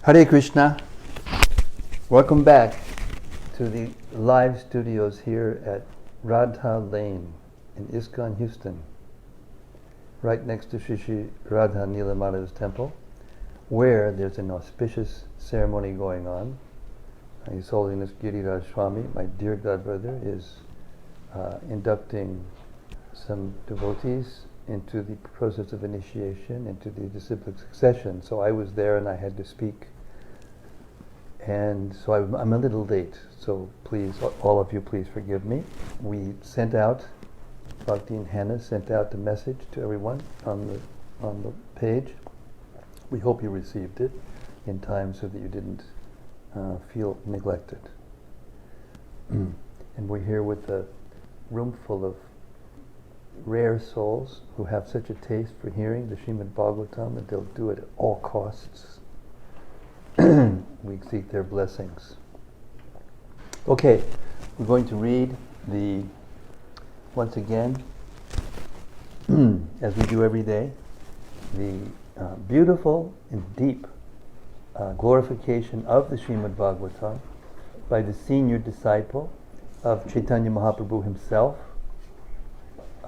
Hare Krishna. Welcome back to the live studios here at Radha Lane in ISKCON, Houston, right next to Shri Radha Nilamada's temple, where there's an auspicious ceremony going on. His Holiness Giriraj Swami, my dear godbrother, is inducting some devotees into the process of initiation, into the disciplic succession. So I was there and I had to speak. And so I'm a little late, so please, all of you, please forgive me. We sent out, Bhakti and Hannah sent out the message to everyone on the page. We hope you received it in time so that you didn't feel neglected. And we're here with a room full of rare souls who have such a taste for hearing the Srimad-Bhagavatam that they'll do it at all costs. We seek their blessings. Okay, we're going to read once again, as we do every day, the beautiful and deep glorification of the Srimad-Bhagavatam by the senior disciple of Chaitanya Mahaprabhu himself.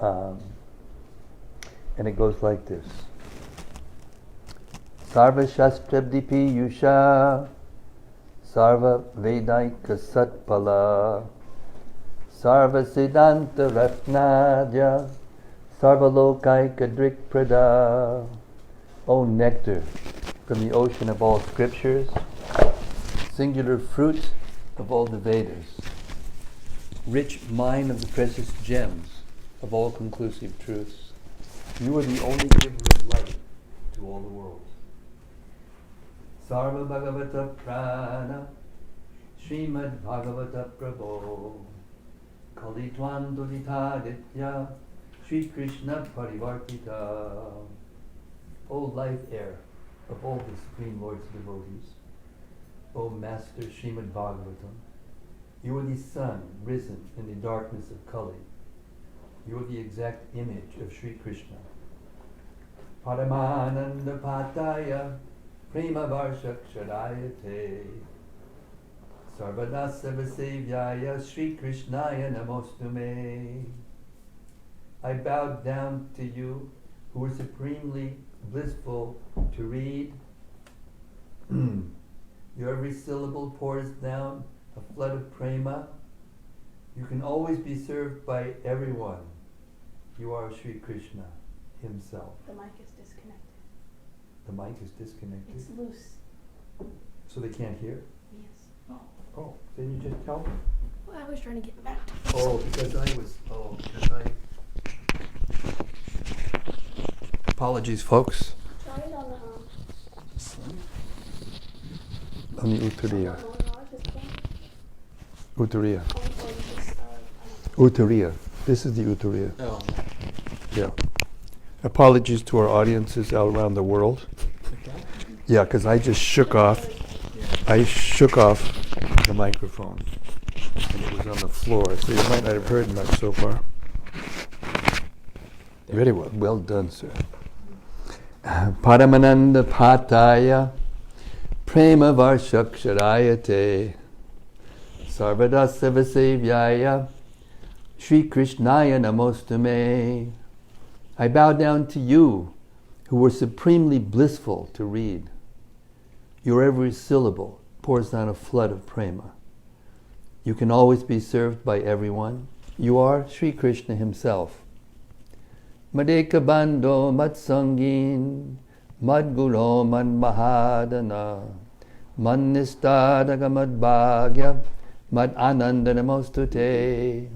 And it goes like this. Sarva Shastrabdipi Yusha Sarva Vedaika Satpala Sarva Siddhanta Ratnadya Sarva Lokaika Drik Prada. O nectar from the ocean of all scriptures, singular fruit of all the Vedas, rich mine of the precious gems of all conclusive truths, you are the only giver of light to all the world. Sarva Bhagavata Prana Srimad Bhagavata Prabho Kalitwan Dulitaditya Sri Krishna Parivartita. O life air of all the Supreme Lord's devotees, O Master Srimad Bhagavatam, you are the sun risen in the darkness of Kali. You are the exact image of Sri Krishna. Paramananda Pataya Prema Varshakshadayate Sarvadasa Vasevyaya Sri Krishnaya Namostume. I bowed down to you who are supremely blissful to read. Your every syllable pours down a flood of prema. You can always be served by everyone. You are Sri Krishna himself. The mic is disconnected. The mic is disconnected? It's loose. So they can't hear? Yes. Oh, then you just tell me. Well, I was trying to get back to because I apologies, folks. Try it on On the Uttariya. the Uttariya. Uttariya. This is the Uttariya. Oh. Yeah. Apologies to our audiences all around the world. Okay. Yeah, because I just shook off. I shook off the microphone, and it was on the floor, so you might not have heard much so far. Very well. Well done, sir. Paramananda Pataya Prema Varshakshadayate Sarvadasa Vasevyaya Sri Krishnaya Namostume. I bow down to you who were supremely blissful to read. Your every syllable pours down a flood of prema. You can always be served by everyone. You are Sri Krishna himself. Madeka Bando Matsangin Madguro Man Mahadana Mannistadaga Madbhagya Mad Ananda Namostute.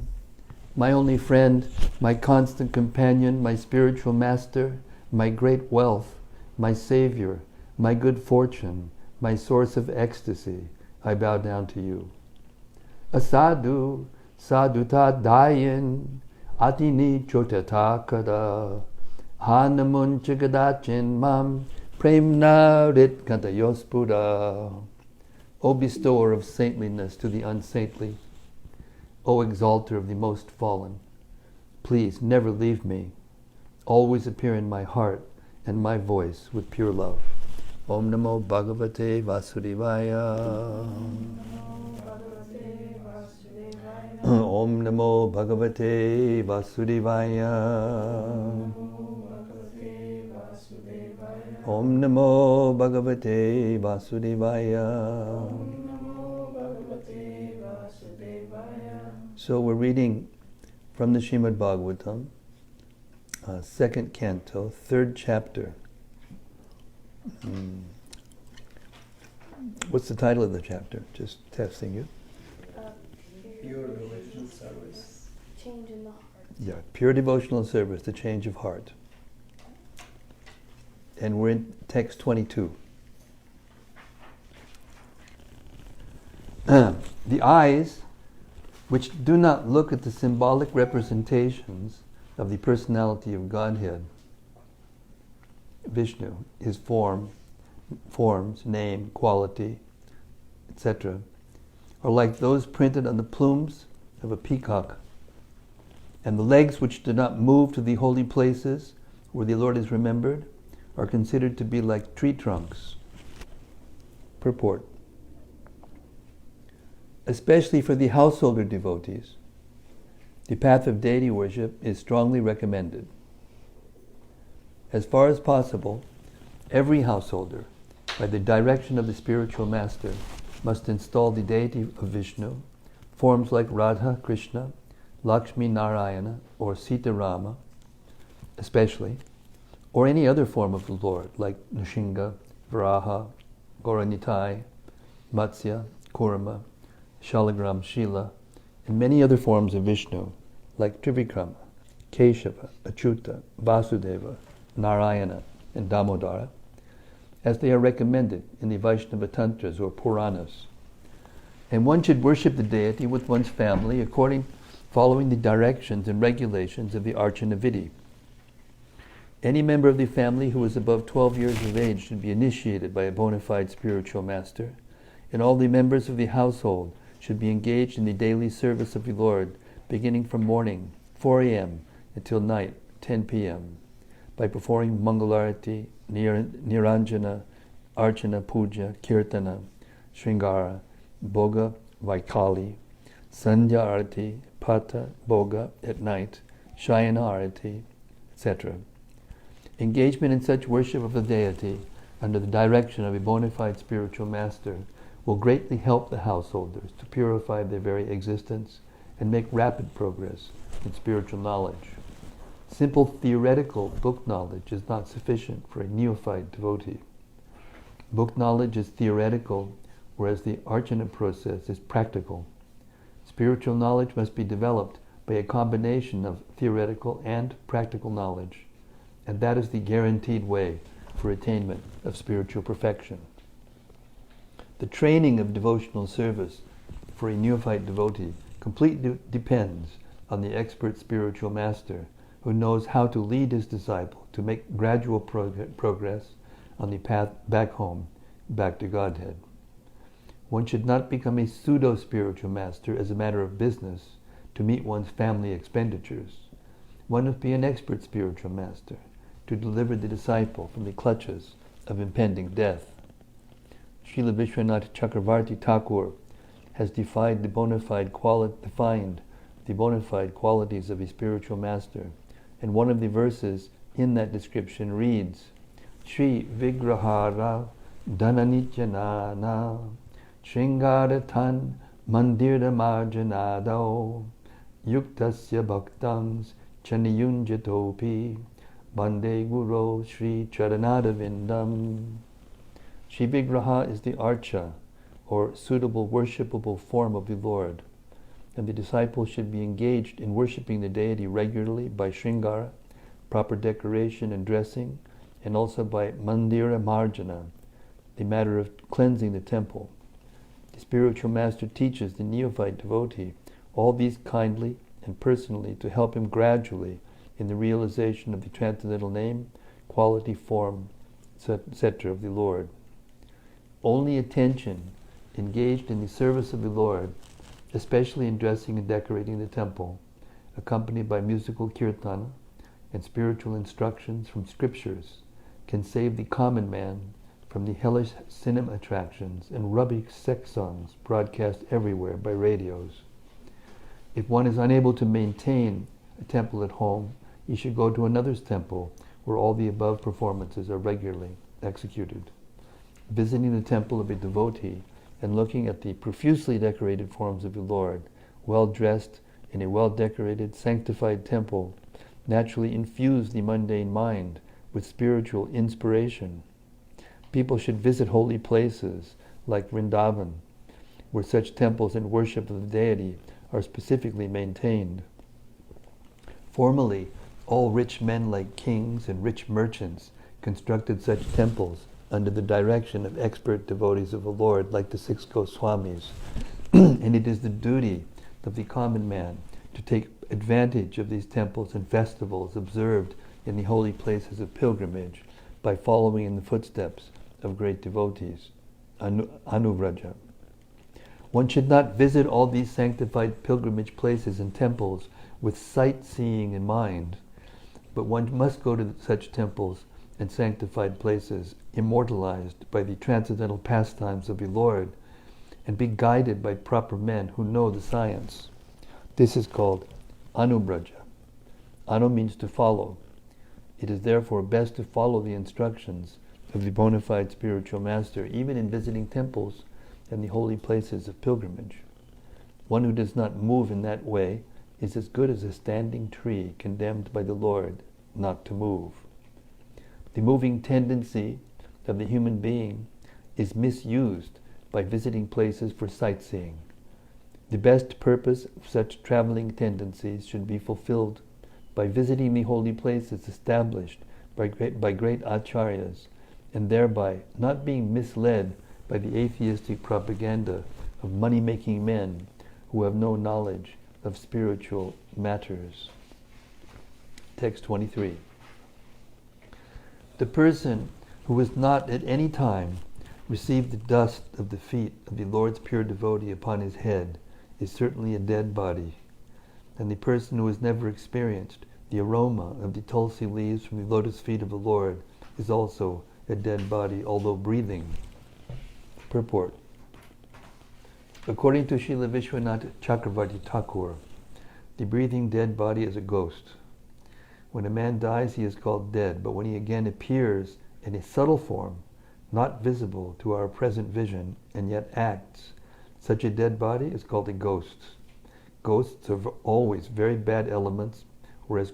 My only friend, my constant companion, my spiritual master, my great wealth, my savior, my good fortune, my source of ecstasy, I bow down to you. Asadu, saduta dayan, atini chotata kada, hanamun chagadachin mam, premna rit kantayos Buddha. O bestower of saintliness to the unsaintly, O exalter of the most fallen, please never leave me. Always appear in my heart and my voice with pure love. Om Namo Bhagavate Vasudevaya. Om Namo Bhagavate Vasudevaya. Om Namo Bhagavate Vasudevaya. So we're reading from the Srimad-Bhagavatam, Second Canto, third chapter. What's the title of the chapter? Just testing you. Pure devotional service. Change in the heart. Yeah, pure devotional service, the change of heart. And we're in text 22. The eyes, which do not look at the symbolic representations of the personality of Godhead, Vishnu, his forms, name, quality, etc., are like those printed on the plumes of a peacock. And the legs which do not move to the holy places where the Lord is remembered are considered to be like tree trunks. Purport. Especially for the householder devotees, the path of deity worship is strongly recommended. As far as possible, every householder, by the direction of the spiritual master, must install the deity of Vishnu, forms like Radha, Krishna, Lakshmi, Narayana, or Sita Rama, especially, or any other form of the Lord, like Nrsimha, Varaha, Gauranitai, Matsya, Kurma, Shalagram, Shila, and many other forms of Vishnu, like Trivikrama, Keshava, Achyuta, Vasudeva, Narayana, and Damodara, as they are recommended in the Vaishnava Tantras or Puranas. And one should worship the deity with one's family following the directions and regulations of the Archana Vidhi. Any member of the family who is above 12 years of age should be initiated by a bona fide spiritual master, and all the members of the household should be engaged in the daily service of the Lord, beginning from morning, 4 a.m., until night, 10 p.m., by performing Mangalarati, Niranjana, Archana, Puja, Kirtana, Sringara, Bhoga, Vaikali, Sandhya Arati, Pata, Bhoga at night, Shayana Arati, etc. Engagement in such worship of the deity under the direction of a bona fide spiritual master will greatly help the householders to purify their very existence and make rapid progress in spiritual knowledge. Simple theoretical book knowledge is not sufficient for a neophyte devotee. Book knowledge is theoretical, whereas the archana process is practical. Spiritual knowledge must be developed by a combination of theoretical and practical knowledge, and that is the guaranteed way for attainment of spiritual perfection. The training of devotional service for a neophyte devotee completely depends on the expert spiritual master who knows how to lead his disciple to make gradual progress on the path back home, back to Godhead. One should not become a pseudo-spiritual master as a matter of business to meet one's family expenditures. One must be an expert spiritual master to deliver the disciple from the clutches of impending death. Srila Vishwanath Chakravarti Thakur has defined the bona fide qualities of a spiritual master, and one of the verses in that description reads, Shri Vigrahara Dhananityanana Shringaratan Mandira Marjanado Yuktasya Bhaktams Chaniyunjatopi Bande Guru Sri Charanadavindam. Shri Vigraha is the archa, or suitable worshipable form of the Lord, and the disciple should be engaged in worshipping the deity regularly by Sringara, proper decoration and dressing, and also by Mandira Marjana, the matter of cleansing the temple. The spiritual master teaches the neophyte devotee all these kindly and personally to help him gradually in the realization of the transcendental name, quality, form, etc. of the Lord. Only attention engaged in the service of the Lord, especially in dressing and decorating the temple, accompanied by musical kirtana and spiritual instructions from scriptures, can save the common man from the hellish cinema attractions and rubbish sex songs broadcast everywhere by radios. If one is unable to maintain a temple at home, he should go to another's temple where all the above performances are regularly executed. Visiting the temple of a devotee and looking at the profusely decorated forms of the Lord, well dressed in a well-decorated, sanctified temple, naturally infuse the mundane mind with spiritual inspiration. People should visit holy places like Vrindavan, where such temples and worship of the deity are specifically maintained. Formerly, all rich men like kings and rich merchants constructed such temples under the direction of expert devotees of the Lord like the 6 Goswamis. And it is the duty of the common man to take advantage of these temples and festivals observed in the holy places of pilgrimage by following in the footsteps of great devotees, Anuvraja. One should not visit all these sanctified pilgrimage places and temples with sightseeing in mind, but one must go to such temples and sanctified places immortalized by the transcendental pastimes of the Lord and be guided by proper men who know the science. This is called Anubraja. Anu means to follow. It is therefore best to follow the instructions of the bona fide spiritual master, even in visiting temples and the holy places of pilgrimage. One who does not move in that way is as good as a standing tree condemned by the Lord not to move. The moving tendency of the human being is misused by visiting places for sightseeing. The best purpose of such traveling tendencies should be fulfilled by visiting the holy places established by great acharyas, and thereby not being misled by the atheistic propaganda of money-making men who have no knowledge of spiritual matters. Text 23. The person who has not at any time received the dust of the feet of the Lord's pure devotee upon his head is certainly a dead body, and the person who has never experienced the aroma of the tulsi leaves from the lotus feet of the Lord is also a dead body, although breathing. Purport. According to Srila Vishwanath Chakravarti Thakur, the breathing dead body is a ghost. When a man dies, he is called dead, but when he again appears in a subtle form, not visible to our present vision, and yet acts, such a dead body is called a ghost. Ghosts are always very bad elements, whereas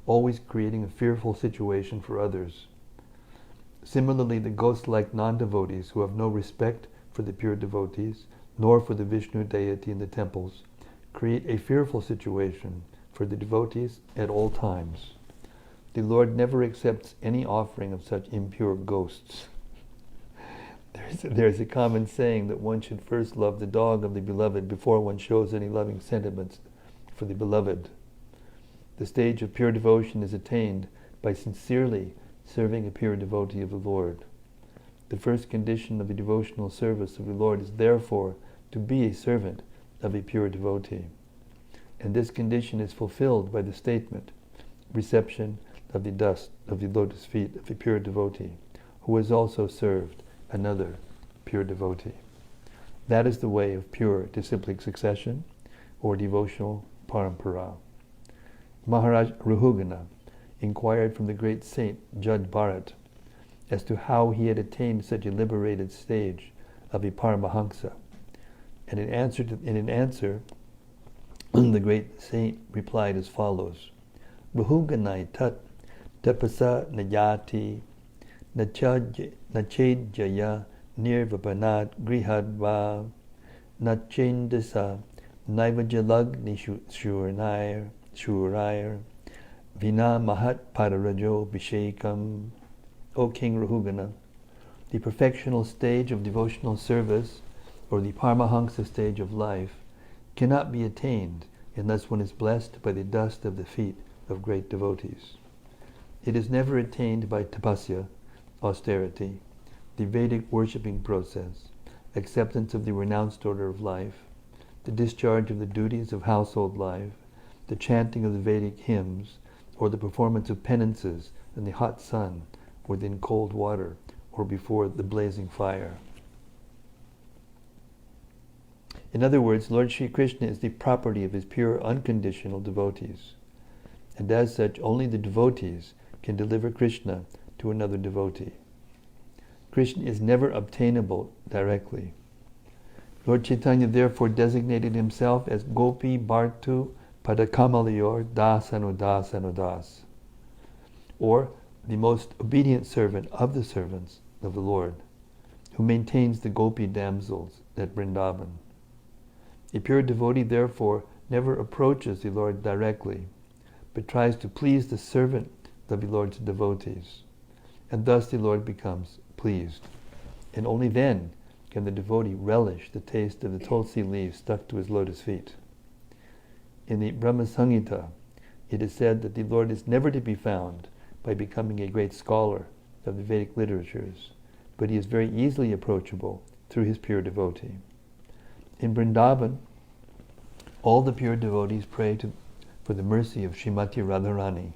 always creating a fearful situation for others. Similarly, the ghost-like non-devotees who have no respect for the pure devotees, nor for the Vishnu deity in the temples, create a fearful situation for the devotees at all times. The Lord never accepts any offering of such impure ghosts. There's a common saying that one should first love the dog of the beloved before one shows any loving sentiments for the beloved. The stage of pure devotion is attained by sincerely serving a pure devotee of the Lord. The first condition of the devotional service of the Lord is therefore to be a servant of a pure devotee. And this condition is fulfilled by the statement, reception of the dust of the lotus feet of a pure devotee, who has also served another pure devotee. That is the way of pure disciplic succession, or devotional parampara. Maharaj Rahugana inquired from the great saint Judge Bharat as to how he had attained such a liberated stage of a Paramahansa. And in answer, the great saint replied as follows: Rahuganai tat tapasa najati nachedjaya nirvapanat grihadva nachendasa naivajalag shurayar vina mahat pararajo vishekam. O King Rahugana, the perfectional stage of devotional service, or the Paramahansa stage of life, cannot be attained unless one is blessed by the dust of the feet of great devotees. It is never attained by tapasya, austerity, the Vedic worshipping process, acceptance of the renounced order of life, the discharge of the duties of household life, the chanting of the Vedic hymns, or the performance of penances in the hot sun within cold water, or before the blazing fire. In other words, Lord Sri Krishna is the property of his pure unconditional devotees. And as such, only the devotees can deliver Krishna to another devotee. Krishna is never obtainable directly. Lord Chaitanya therefore designated himself as Gopi Bhartu Padakamalayor Das, or the most obedient servant of the servants of the Lord, who maintains the Gopi damsels at Vrindavan. A pure devotee therefore never approaches the Lord directly, but tries to please the servant of the Lord's devotees, and thus the Lord becomes pleased. And only then can the devotee relish the taste of the tulsi leaves stuck to his lotus feet. In the Brahma Samhita, it is said that the Lord is never to be found by becoming a great scholar of the Vedic literatures, but he is very easily approachable through his pure devotee. In Vrindavan, all the pure devotees pray for the mercy of Srimati Radharani,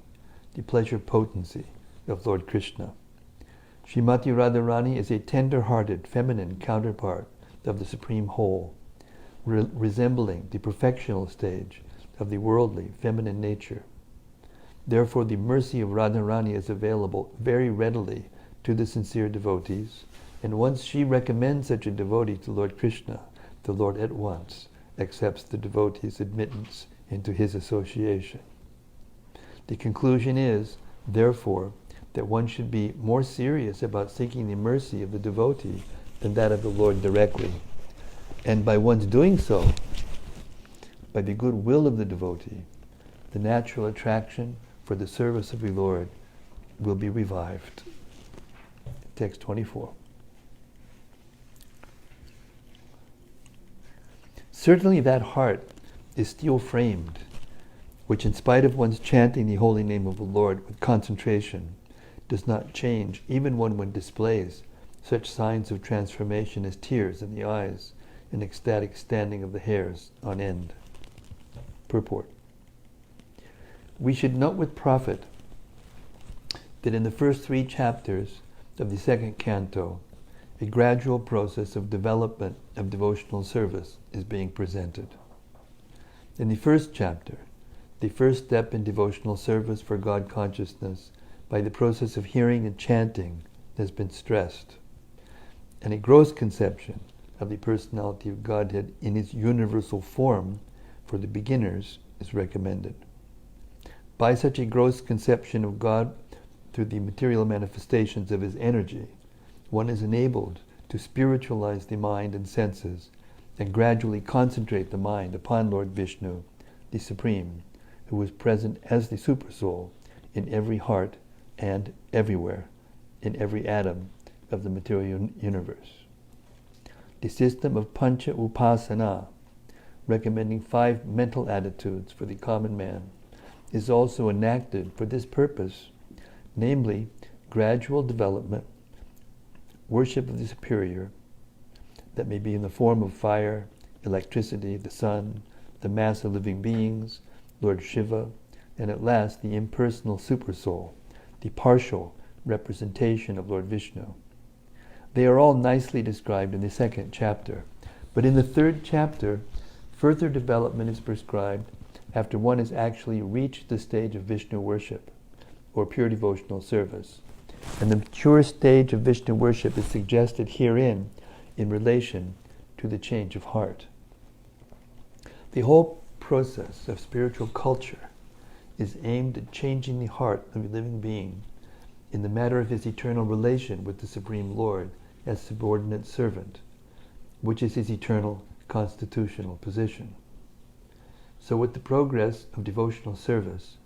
the pleasure potency of Lord Krishna. Srimati Radharani is a tender-hearted feminine counterpart of the Supreme Whole, resembling the perfectional stage of the worldly feminine nature. Therefore, the mercy of Radharani is available very readily to the sincere devotees, and once she recommends such a devotee to Lord Krishna, the Lord at once accepts the devotee's admittance into his association. The conclusion is, therefore, that one should be more serious about seeking the mercy of the devotee than that of the Lord directly. And by one's doing so, by the good will of the devotee, the natural attraction for the service of the Lord will be revived. Text 24. Certainly that heart is steel framed, which in spite of one's chanting the holy name of the Lord with concentration, does not change even when one displays such signs of transformation as tears in the eyes and ecstatic standing of the hairs on end. Purport. We should note with profit that in the first 3 chapters of the second canto, a gradual process of development of devotional service is being presented. In the first chapter, the first step in devotional service for God consciousness by the process of hearing and chanting has been stressed, and a gross conception of the personality of Godhead in its universal form for the beginners is recommended. By such a gross conception of God through the material manifestations of his energy, one is enabled to spiritualize the mind and senses and gradually concentrate the mind upon Lord Vishnu, the Supreme, who is present as the Supersoul in every heart and everywhere, in every atom of the material universe. The system of Pancha Upasana, recommending 5 mental attitudes for the common man, is also enacted for this purpose, namely gradual development, worship of the superior, that may be in the form of fire, electricity, the sun, the mass of living beings, Lord Shiva, and at last the impersonal Supersoul, the partial representation of Lord Vishnu. They are all nicely described in the second chapter, but in the third chapter, further development is prescribed after one has actually reached the stage of Vishnu worship, or pure devotional service. And the mature stage of Vishnu worship is suggested herein in relation to the change of heart. The whole process of spiritual culture is aimed at changing the heart of a living being in the matter of his eternal relation with the Supreme Lord as subordinate servant, which is his eternal constitutional position. So with the progress of devotional service,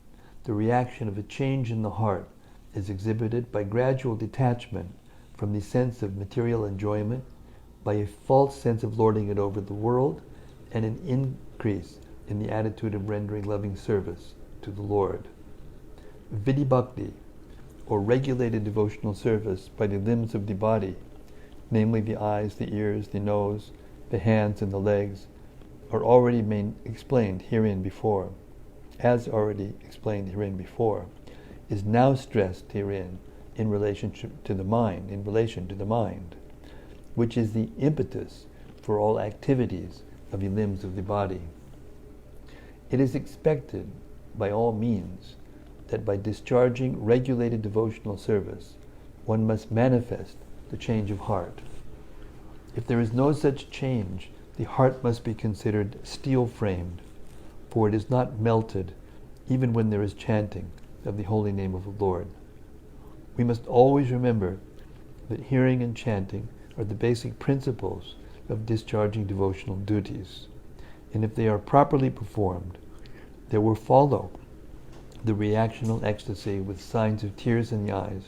the reaction of a change in the heart is exhibited by gradual detachment from the sense of material enjoyment, by a false sense of lording it over the world, and an increase in the attitude of rendering loving service to the Lord. Vidhi Bhakti, or regulated devotional service by the limbs of the body, namely the eyes, the ears, the nose, the hands, and the legs, are already explained herein before, is now stressed herein in relationship to the mind, in relation to the mind, which is the impetus for all activities of the limbs of the body. It is expected by all means that by discharging regulated devotional service, one must manifest the change of heart. If there is no such change, the heart must be considered steel-framed, for it is not melted even when there is chanting of the holy name of the Lord. We must always remember that hearing and chanting are the basic principles of discharging devotional duties, and if they are properly performed, there will follow the reactional ecstasy with signs of tears in the eyes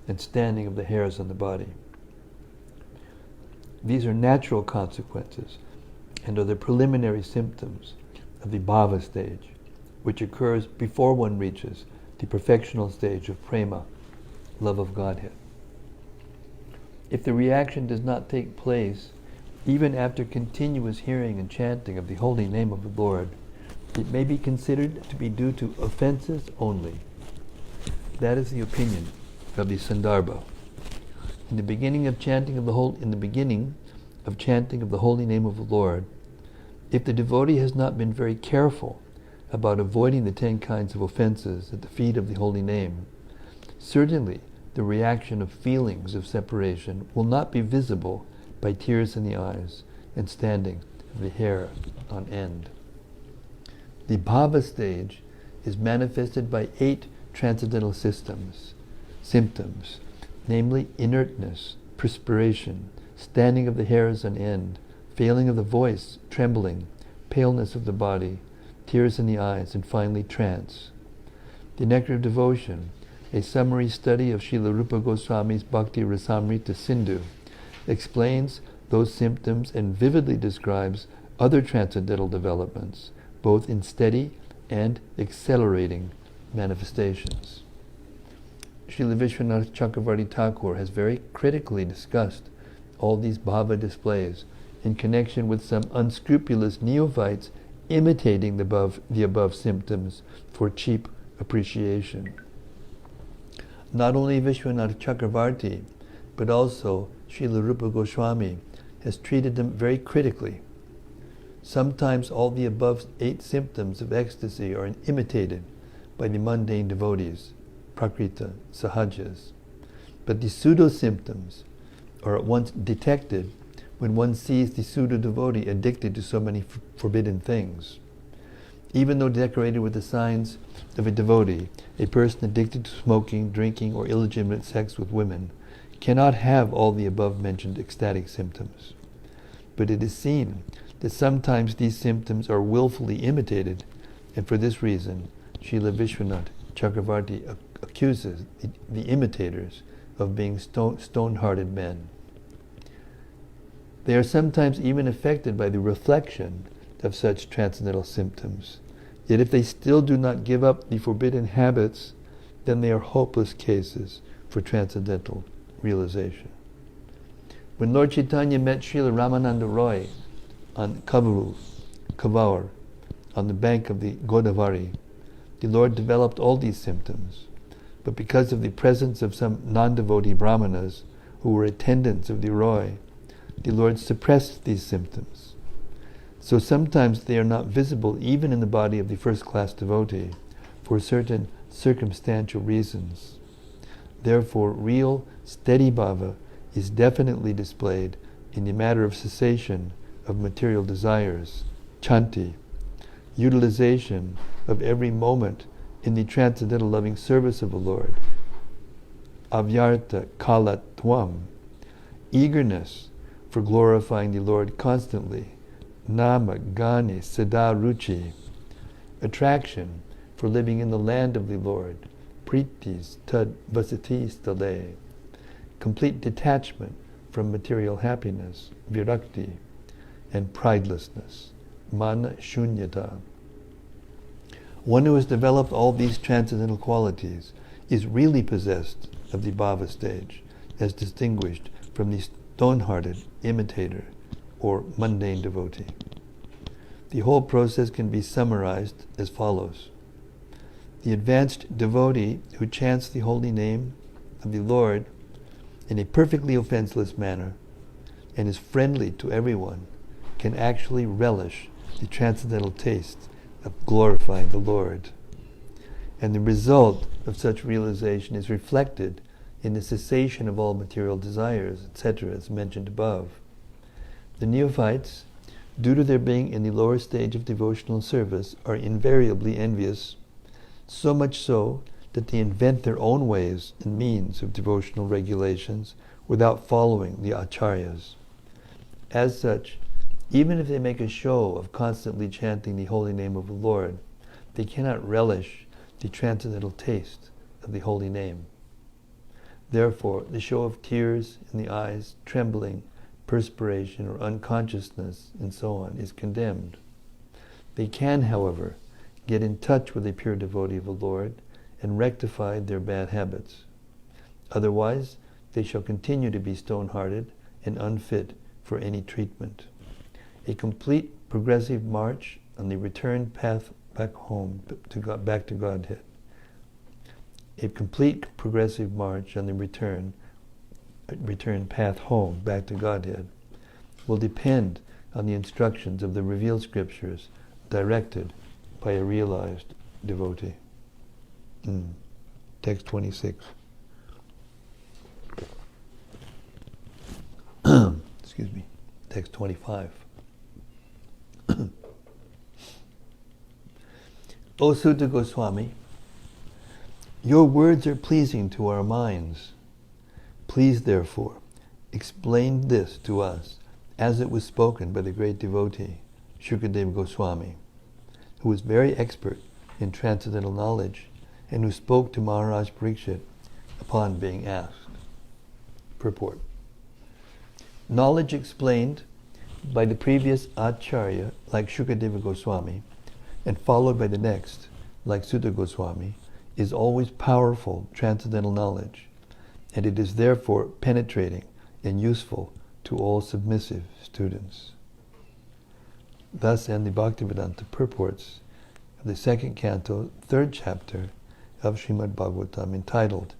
and standing of the hairs on the body. These are natural consequences and are the preliminary symptoms of the bhava stage, which occurs before one reaches the perfectional stage of prema, love of Godhead. If the reaction does not take place, even after continuous hearing and chanting of the holy name of the Lord, it may be considered to be due to offenses only. That is the opinion of the Sandarbha. In the beginning of chanting of the holy name of the Lord, if the devotee has not been very careful about avoiding the 10 kinds of offenses at the feet of the holy name, certainly the reaction of feelings of separation will not be visible by tears in the eyes and standing of the hair on end. The bhava stage is manifested by 8 transcendental symptoms, namely inertness, perspiration, standing of the hairs on end, failing of the voice, trembling, paleness of the body, tears in the eyes, and finally trance. The Nectar of Devotion, a summary study of Srila Rupa Goswami's Bhakti Rasamrita Sindhu, explains those symptoms and vividly describes other transcendental developments, both in steady and accelerating manifestations. Srila Vishwanath Chakravarti Thakur has very critically discussed all these bhava displays in connection with some unscrupulous neophytes imitating the above symptoms for cheap appreciation. Not only Vishwanath Chakravarti, but also Srila Rupa Goswami has treated them very critically. Sometimes all the above 8 symptoms of ecstasy are imitated by the mundane devotees, prakrita, sahajas. But the pseudo-symptoms are at once detected when one sees the pseudo-devotee addicted to so many forbidden things. Even though decorated with the signs of a devotee, a person addicted to smoking, drinking, or illegitimate sex with women cannot have all the above-mentioned ecstatic symptoms. But it is seen that sometimes these symptoms are willfully imitated, and for this reason, Srila Vishwanath Chakravarti accuses the imitators of being stone-hearted men. They are sometimes even affected by the reflection of such transcendental symptoms. Yet if they still do not give up the forbidden habits, then they are hopeless cases for transcendental realization. When Lord Chaitanya met Srila Ramananda Roy on Kavaur, on the bank of the Godavari, the Lord developed all these symptoms. But because of the presence of some non-devotee brahmanas who were attendants of the Roy, the Lord suppressed these symptoms. So sometimes they are not visible even in the body of the first-class devotee for certain circumstantial reasons. Therefore, real steady bhava is definitely displayed in the matter of cessation of material desires, chanti, utilization of every moment in the transcendental loving service of the Lord, avyarta kalatvam, eagerness for glorifying the Lord constantly, nama gani sada ruchi, attraction for living in the land of the Lord, pritis tad vasati stale, complete detachment from material happiness, virakti, and pridelessness, mana shunyata. One who has developed all these transcendental qualities is really possessed of the bhava stage, as distinguished from the stone-hearted imitator or mundane devotee. The whole process can be summarized as follows. The advanced devotee who chants the holy name of the Lord in a perfectly offenseless manner and is friendly to everyone can actually relish the transcendental taste of glorifying the Lord. And the result of such realization is reflected in the cessation of all material desires, etc., as mentioned above. The neophytes, due to their being in the lower stage of devotional service, are invariably envious, so much so that they invent their own ways and means of devotional regulations without following the acharyas. As such, even if they make a show of constantly chanting the holy name of the Lord, they cannot relish the transcendental taste of the holy name. Therefore, the show of tears in the eyes, trembling, perspiration, or unconsciousness, and so on, is condemned. They can, however, get in touch with a pure devotee of the Lord and rectify their bad habits. Otherwise, they shall continue to be stone-hearted and unfit for any treatment. A complete progressive march on the return path back home, back to Godhead. A complete progressive march on the return path home, back to Godhead, will depend on the instructions of the revealed scriptures directed by a realized devotee. Text 26. Excuse me. Text 25. O Sutta Goswami, your words are pleasing to our minds. Please, therefore, explain this to us as it was spoken by the great devotee, Shukadeva Goswami, who was very expert in transcendental knowledge and who spoke to Maharaj Parikshit upon being asked. Purport. Knowledge explained by the previous Acharya, like Shukadeva Goswami, and followed by the next, like Sutta Goswami, is always powerful transcendental knowledge, and it is therefore penetrating and useful to all submissive students. Thus end the Bhaktivedanta purports of the second canto, third chapter of Srimad-Bhagavatam, entitled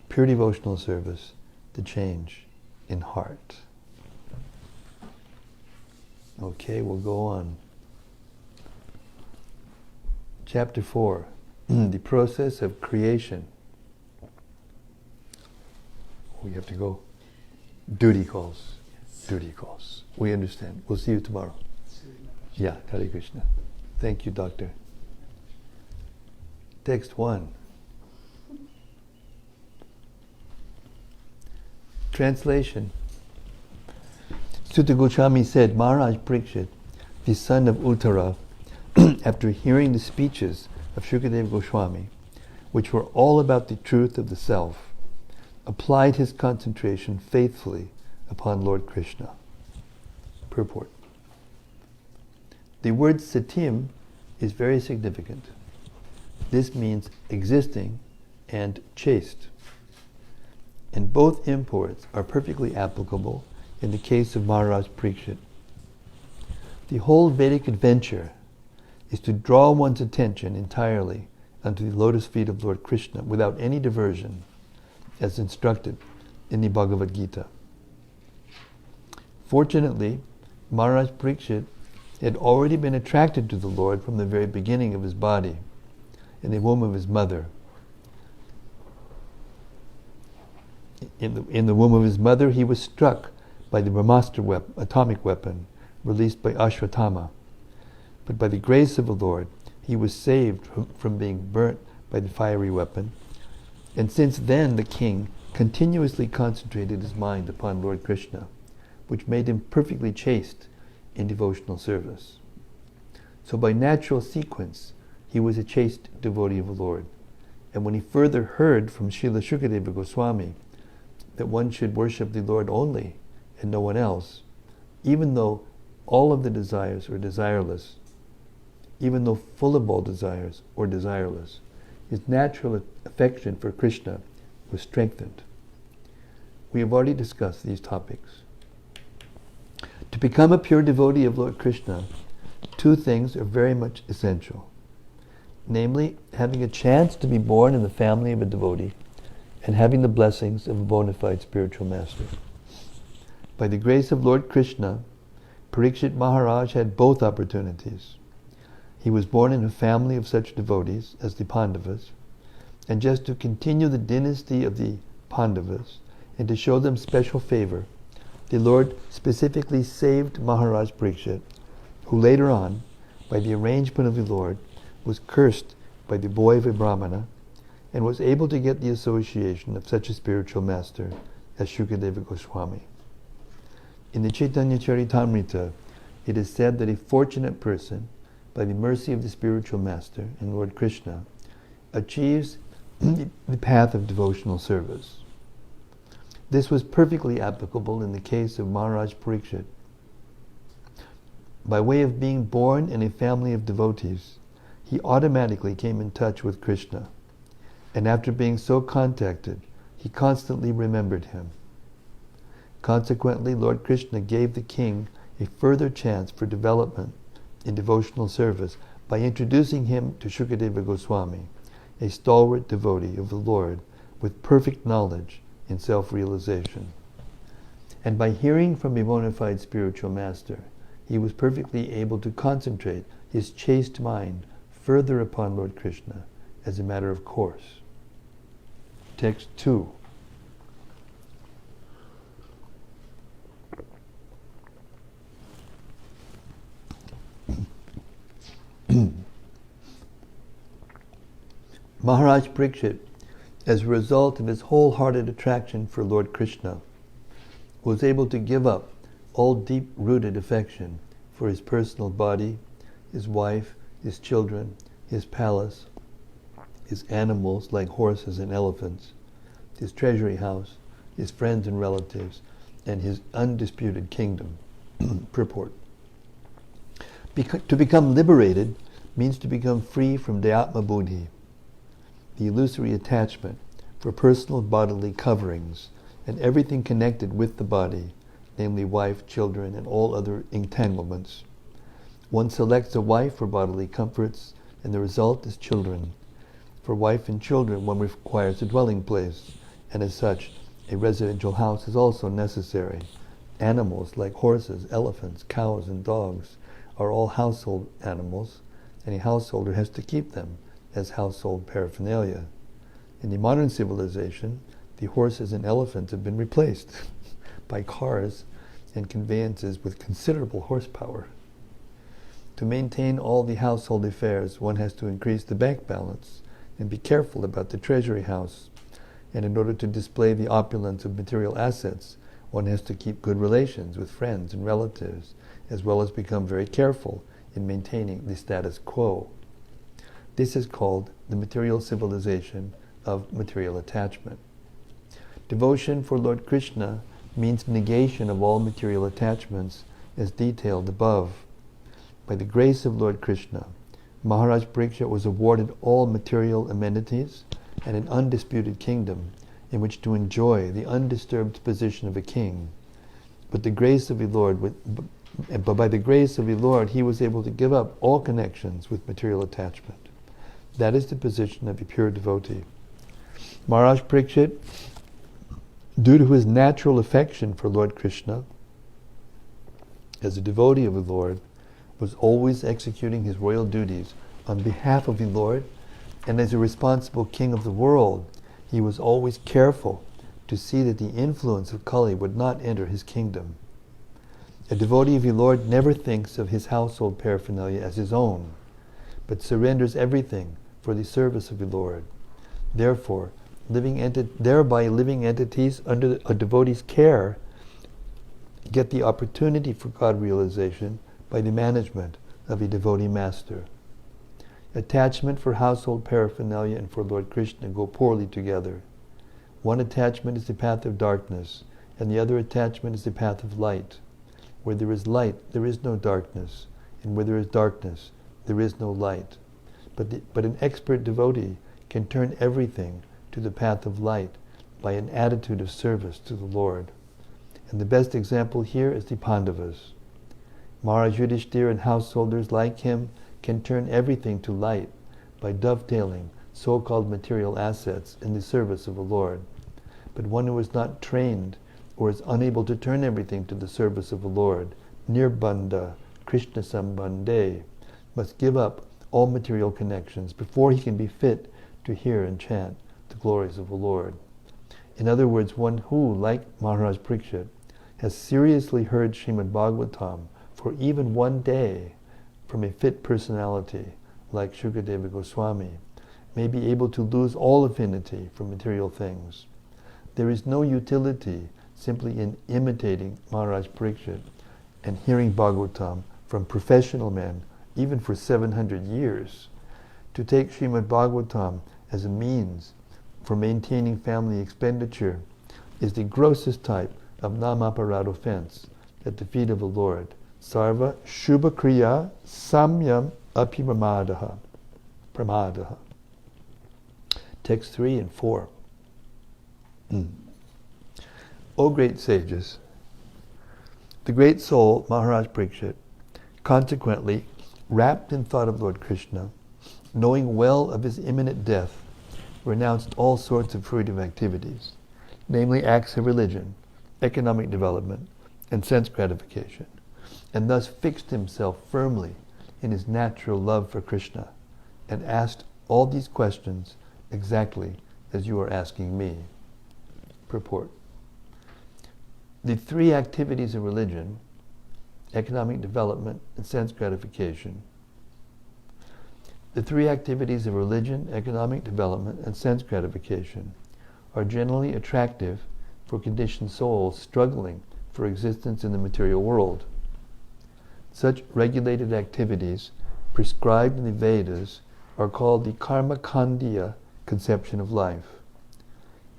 Pure Devotional Service, the Change in Heart. Okay, we'll go on. Chapter 4, the process of creation. We have to go. Duty calls. Yes. Duty calls. We understand. We'll see you tomorrow. Yeah, Hare Krishna. Thank you, Doctor. Text 1. Translation. Sutta Goswami said, Maharaj Parikshit, the son of Uttara, after hearing the speeches of Shukadeva Goswami, which were all about the truth of the self, applied his concentration faithfully upon Lord Krishna. Purport. The word satim is very significant. This means existing and chaste. And both imports are perfectly applicable in the case of Maharaj Parikshit. The whole Vedic adventure is to draw one's attention entirely unto the lotus feet of Lord Krishna without any diversion, as instructed in the Bhagavad Gita. Fortunately, Maharaj Parikshit had already been attracted to the Lord from the very beginning of his body, in the womb of his mother. In the womb of his mother, he was struck by the Brahmastra atomic weapon released by Ashwatthama. But by the grace of the Lord, he was saved from being burnt by the fiery weapon. And since then, the king continuously concentrated his mind upon Lord Krishna, which made him perfectly chaste in devotional service. So by natural sequence, he was a chaste devotee of the Lord. And when he further heard from Srila Shukadeva Goswami that one should worship the Lord only and no one else, even though all of the desires are desireless, even though full of all desires or desireless, his natural affection for Krishna was strengthened. We have already discussed these topics. To become a pure devotee of Lord Krishna, two things are very much essential. Namely, having a chance to be born in the family of a devotee, and having the blessings of a bona fide spiritual master. By the grace of Lord Krishna, Parikshit Maharaj had both opportunities. He was born in a family of such devotees as the Pandavas, and just to continue the dynasty of the Pandavas and to show them special favor, the Lord specifically saved Maharaj Parikshit, who later on, by the arrangement of the Lord, was cursed by the boy of a Brahmana and was able to get the association of such a spiritual master as Shukadeva Goswami. In the Chaitanya Charitamrita, it is said that a fortunate person, by the mercy of the spiritual master and Lord Krishna, achieves the path of devotional service. This was perfectly applicable in the case of Maharaj Parikshit. By way of being born in a family of devotees, he automatically came in touch with Krishna, and after being so contacted, he constantly remembered him. Consequently, Lord Krishna gave the king a further chance for development in devotional service by introducing him to Shukadeva Goswami, a stalwart devotee of the Lord with perfect knowledge in self-realization. And by hearing from a bona fide spiritual master, he was perfectly able to concentrate his chaste mind further upon Lord Krishna as a matter of course. Text 2. Maharaj Parikshit, as a result of his wholehearted attraction for Lord Krishna, was able to give up all deep-rooted affection for his personal body, his wife, his children, his palace, his animals like horses and elephants, his treasury house, his friends and relatives, and his undisputed kingdom. Purport. To become liberated means to become free from Dhyatma Buddhi, the illusory attachment for personal bodily coverings and everything connected with the body, namely wife, children, and all other entanglements. One selects a wife for bodily comforts, and the result is children. For wife and children, one requires a dwelling place, and as such, a residential house is also necessary. Animals like horses, elephants, cows, and dogs are all household animals, and a householder has to keep them as household paraphernalia. In the modern civilization, the horses and elephants have been replaced by cars and conveyances with considerable horsepower. To maintain all the household affairs, one has to increase the bank balance and be careful about the treasury house. And in order to display the opulence of material assets, one has to keep good relations with friends and relatives, as well as become very careful in maintaining the status quo. This is called the material civilization of material attachment. Devotion for Lord Krishna means negation of all material attachments as detailed above. By the grace of Lord Krishna, Maharaj Parikshit was awarded all material amenities and an undisputed kingdom in which to enjoy the undisturbed position of a king. But by the grace of the Lord, he was able to give up all connections with material attachment. That is the position of a pure devotee. Maharaj Parikshit, due to his natural affection for Lord Krishna, as a devotee of the Lord, was always executing his royal duties on behalf of the Lord, and as a responsible king of the world, he was always careful to see that the influence of Kali would not enter his kingdom. A devotee of the Lord never thinks of his household paraphernalia as his own, but surrenders everything for the service of the Lord. Therefore, thereby living entities under a devotee's care get the opportunity for God realization by the management of a devotee master. Attachment for household paraphernalia and for Lord Krishna go poorly together. One attachment is the path of darkness, and the other attachment is the path of light. Where there is light, there is no darkness, and where there is darkness, there is no light. But an expert devotee can turn everything to the path of light by an attitude of service to the Lord. And the best example here is the Pandavas. Maharaj Yudhishthira and householders like him can turn everything to light by dovetailing so-called material assets in the service of the Lord. but one who is not trained or is unable to turn everything to the service of the Lord, nirbandha, Krishna sambandhe, must give up all material connections before he can be fit to hear and chant the glories of the Lord. In other words, one who, like Maharaj Parikshit, has seriously heard Srimad-Bhagavatam for even one day from a fit personality like Shukadeva Goswami, may be able to lose all affinity for material things. There is no utility simply in imitating Maharaj Parikshit and hearing Bhagavatam from professional men, even for 700 years. To take Srimad Bhagavatam as a means for maintaining family expenditure is the grossest type of namaparad offense at the feet of the Lord. Sarva Shubha Kriya Samyam Apimamadaha. Pramadaha. Text 3 and 4. O great sages, the great soul, Maharaj Parikshit, consequently, wrapped in thought of Lord Krishna, knowing well of his imminent death, renounced all sorts of fruitive activities, namely acts of religion, economic development, and sense gratification, and thus fixed himself firmly in his natural love for Krishna, and asked all these questions exactly as you are asking me. Purport. The three activities of religion, economic development, and sense gratification, the three activities of religion, economic development, and sense gratification are generally attractive for conditioned souls struggling for existence in the material world. Such regulated activities prescribed in the Vedas are called the karma-khandya conception of life,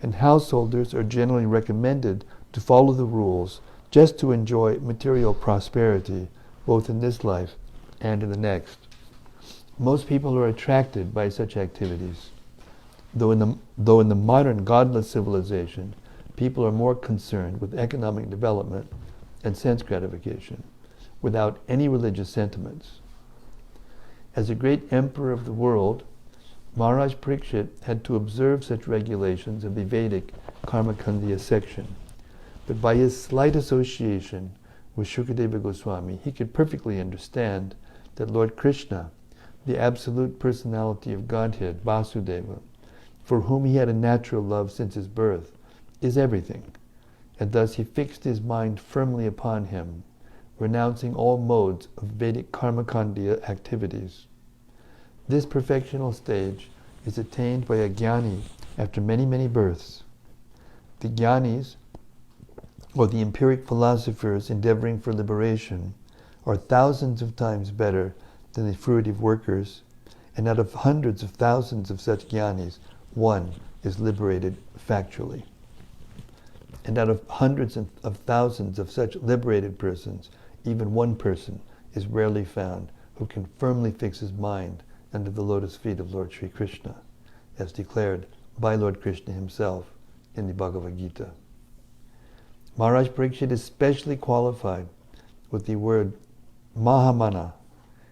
and householders are generally recommended to follow the rules just to enjoy material prosperity both in this life and in the next. Most people are attracted by such activities, though in the modern godless civilization, people are more concerned with economic development and sense gratification, without any religious sentiments. As a great emperor of the world, Maharaj Parikshit had to observe such regulations of the Vedic Karma-khandya section, but by his slight association with Shukadeva Goswami, he could perfectly understand that Lord Krishna, the absolute personality of Godhead, Vasudeva, for whom he had a natural love since his birth, is everything, and thus he fixed his mind firmly upon him, renouncing all modes of Vedic Karma-khandya activities. This perfectional stage is attained by a jnani after many, many births. The jnanis, or the empiric philosophers endeavoring for liberation, are thousands of times better than the fruitive workers, and out of hundreds of thousands of such jnanis, one is liberated factually. And out of hundreds of thousands of such liberated persons, even one person is rarely found who can firmly fix his mind under the lotus feet of Lord Sri Krishna, as declared by Lord Krishna himself in the Bhagavad Gita. Maharaj Parikshit is specially qualified with the word Mahamana,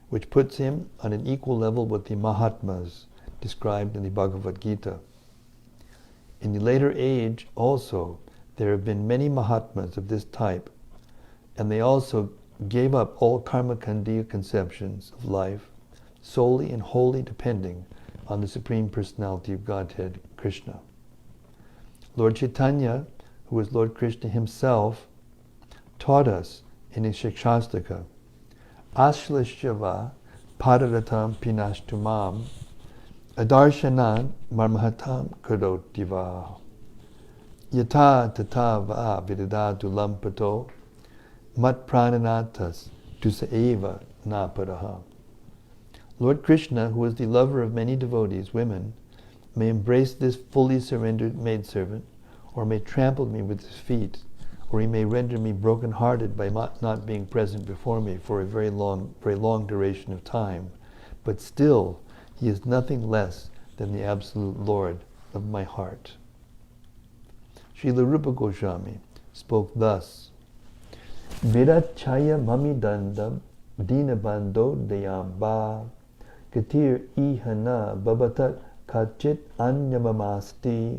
which puts him on an equal level with the Mahatmas described in the Bhagavad Gita. In the later age also, there have been many Mahatmas of this type, and they also gave up all karma-khandya conceptions of life, solely and wholly depending on the Supreme Personality of Godhead, Krishna. Lord Chaitanya, who is Lord Krishna himself, taught us in his Shikshastaka, Ashlashava Paradatam Pinashtumam Adarshanan Marmahatam Karotiva Yata Tatava Vidadatu Lampato Mat Prananatas Tusaeva Napadaha. Lord Krishna, who is the lover of many devotees, women, may embrace this fully surrendered maidservant, or may trample me with his feet, or he may render me broken-hearted by not being present before me for a very long duration of time. But still, he is nothing less than the absolute Lord of my heart. Srila Rupa Goswami spoke thus, Virachaya mami dandam dinabando deyamba katir ihana babatat kachit anyamamasti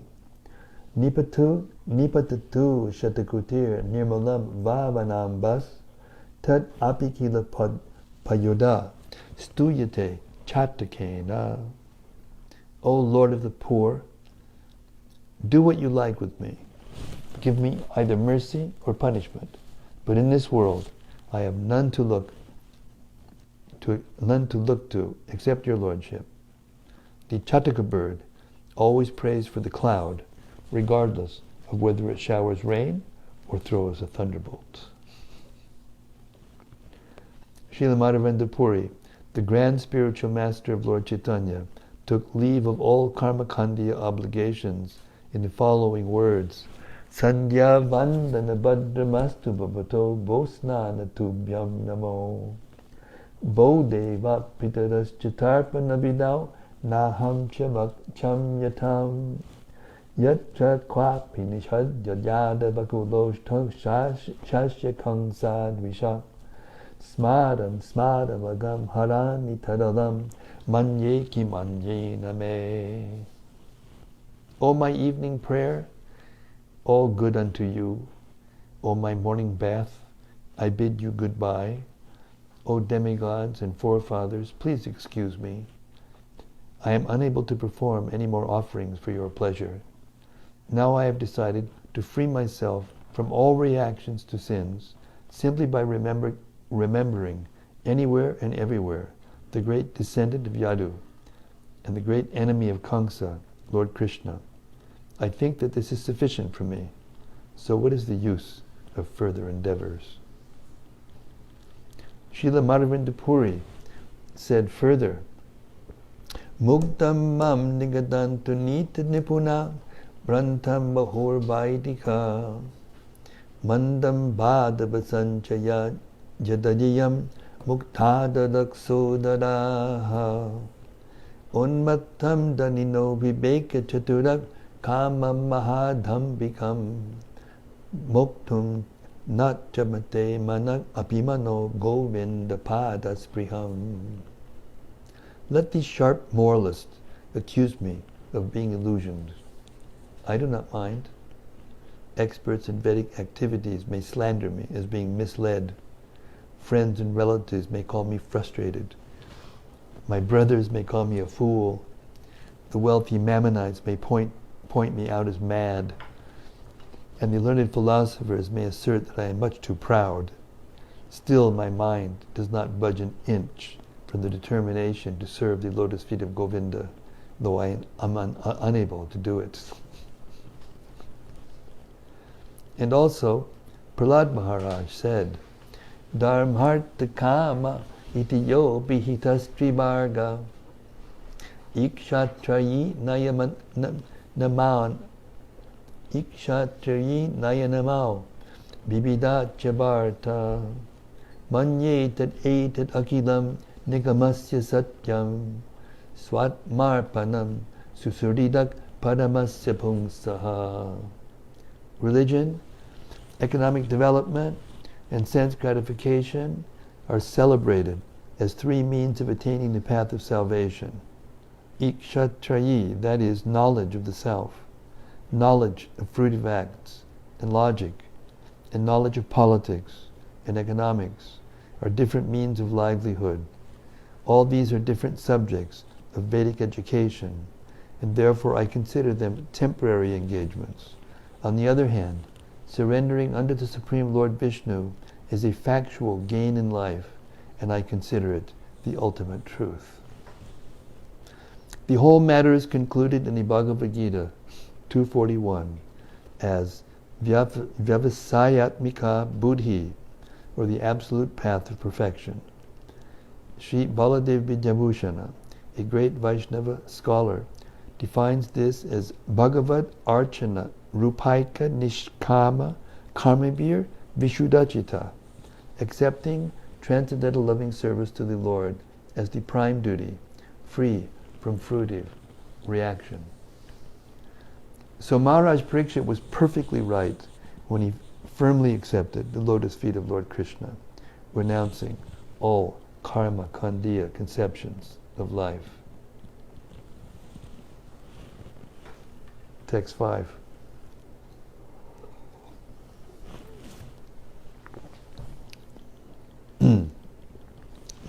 nipatatu shatakutir nirmalam vavanam bas tat apikila payoda stuyate chatakena. O Lord of the poor, do what you like with me. Give me either mercy or punishment. But in this world, I have none to look to except your lordship. The Chataka bird always prays for the cloud, regardless of whether it showers rain or throws a thunderbolt. Srila Madhavendra Puri, the grand spiritual master of Lord Chaitanya, took leave of all karmakandya obligations in the following words: Sandhya vandana bhadramastu bhavato bosnana tubhyam namo Bo deva pitaras chatarpana vidau naham cham yatam yatra kwapi nishad yada bakulosh shashya kangsad visha smadam agam harani tadalam manye ki manye name. O my evening prayer, all good unto you. O my morning bath, I bid you goodbye. O demigods and forefathers, please excuse me. I am unable to perform any more offerings for your pleasure. Now I have decided to free myself from all reactions to sins simply by remembering anywhere and everywhere the great descendant of Yadu and the great enemy of Kamsa, Lord Krishna. I think that this is sufficient for me. So what is the use of further endeavors? Srila Madhavendra Puri said further, Muktam mam nigadantu nita nipuna brantam bahur vaidika mandam bhadavasanchaya jadajayam muktadadaksodadaha unmattam danino viveka chaturak kama mahadhambikam muktum natchamate manak apimano govinda padaspriham. Let these sharp moralists accuse me of being illusioned. I do not mind. Experts in Vedic activities may slander me as being misled. Friends and relatives may call me frustrated. My brothers may call me a fool. The wealthy Mammonites may point me out as mad. And the learned philosophers may assert that I am much too proud. Still, my mind does not budge an inch from the determination to serve the lotus feet of Govinda, though I am unable to do it. And also, Prahlad Maharaj said, Dharmartha kama iti yo bihitastri varga ikshatrayi nayanamau bibida chabarta manyetat etat akilam nigamasya satyam swatmarpanam susuridak paramasya pungsaha. Religion, economic development, and sense gratification are celebrated as three means of attaining the path of salvation. Ikshatrayi, that is, knowledge of the self, knowledge of fruitive acts and logic, and knowledge of politics and economics are different means of livelihood. All these are different subjects of Vedic education, and therefore I consider them temporary engagements. On the other hand, surrendering unto the Supreme Lord Vishnu is a factual gain in life, and I consider it the ultimate truth. The whole matter is concluded in the Bhagavad Gita 241 as Vyavasayatmika Buddhi, or the absolute path of perfection. Sri Baladev Vidyabhushana, a great Vaishnava scholar, defines this as Bhagavad Archana Rupaika Nishkama Karmabir Vishuddhachita, accepting transcendental loving service to the Lord as the prime duty, free from fruitive reaction. So Maharaj Parikshit was perfectly right when he firmly accepted the lotus feet of Lord Krishna, renouncing all karma kandiya conceptions of life. Text 5.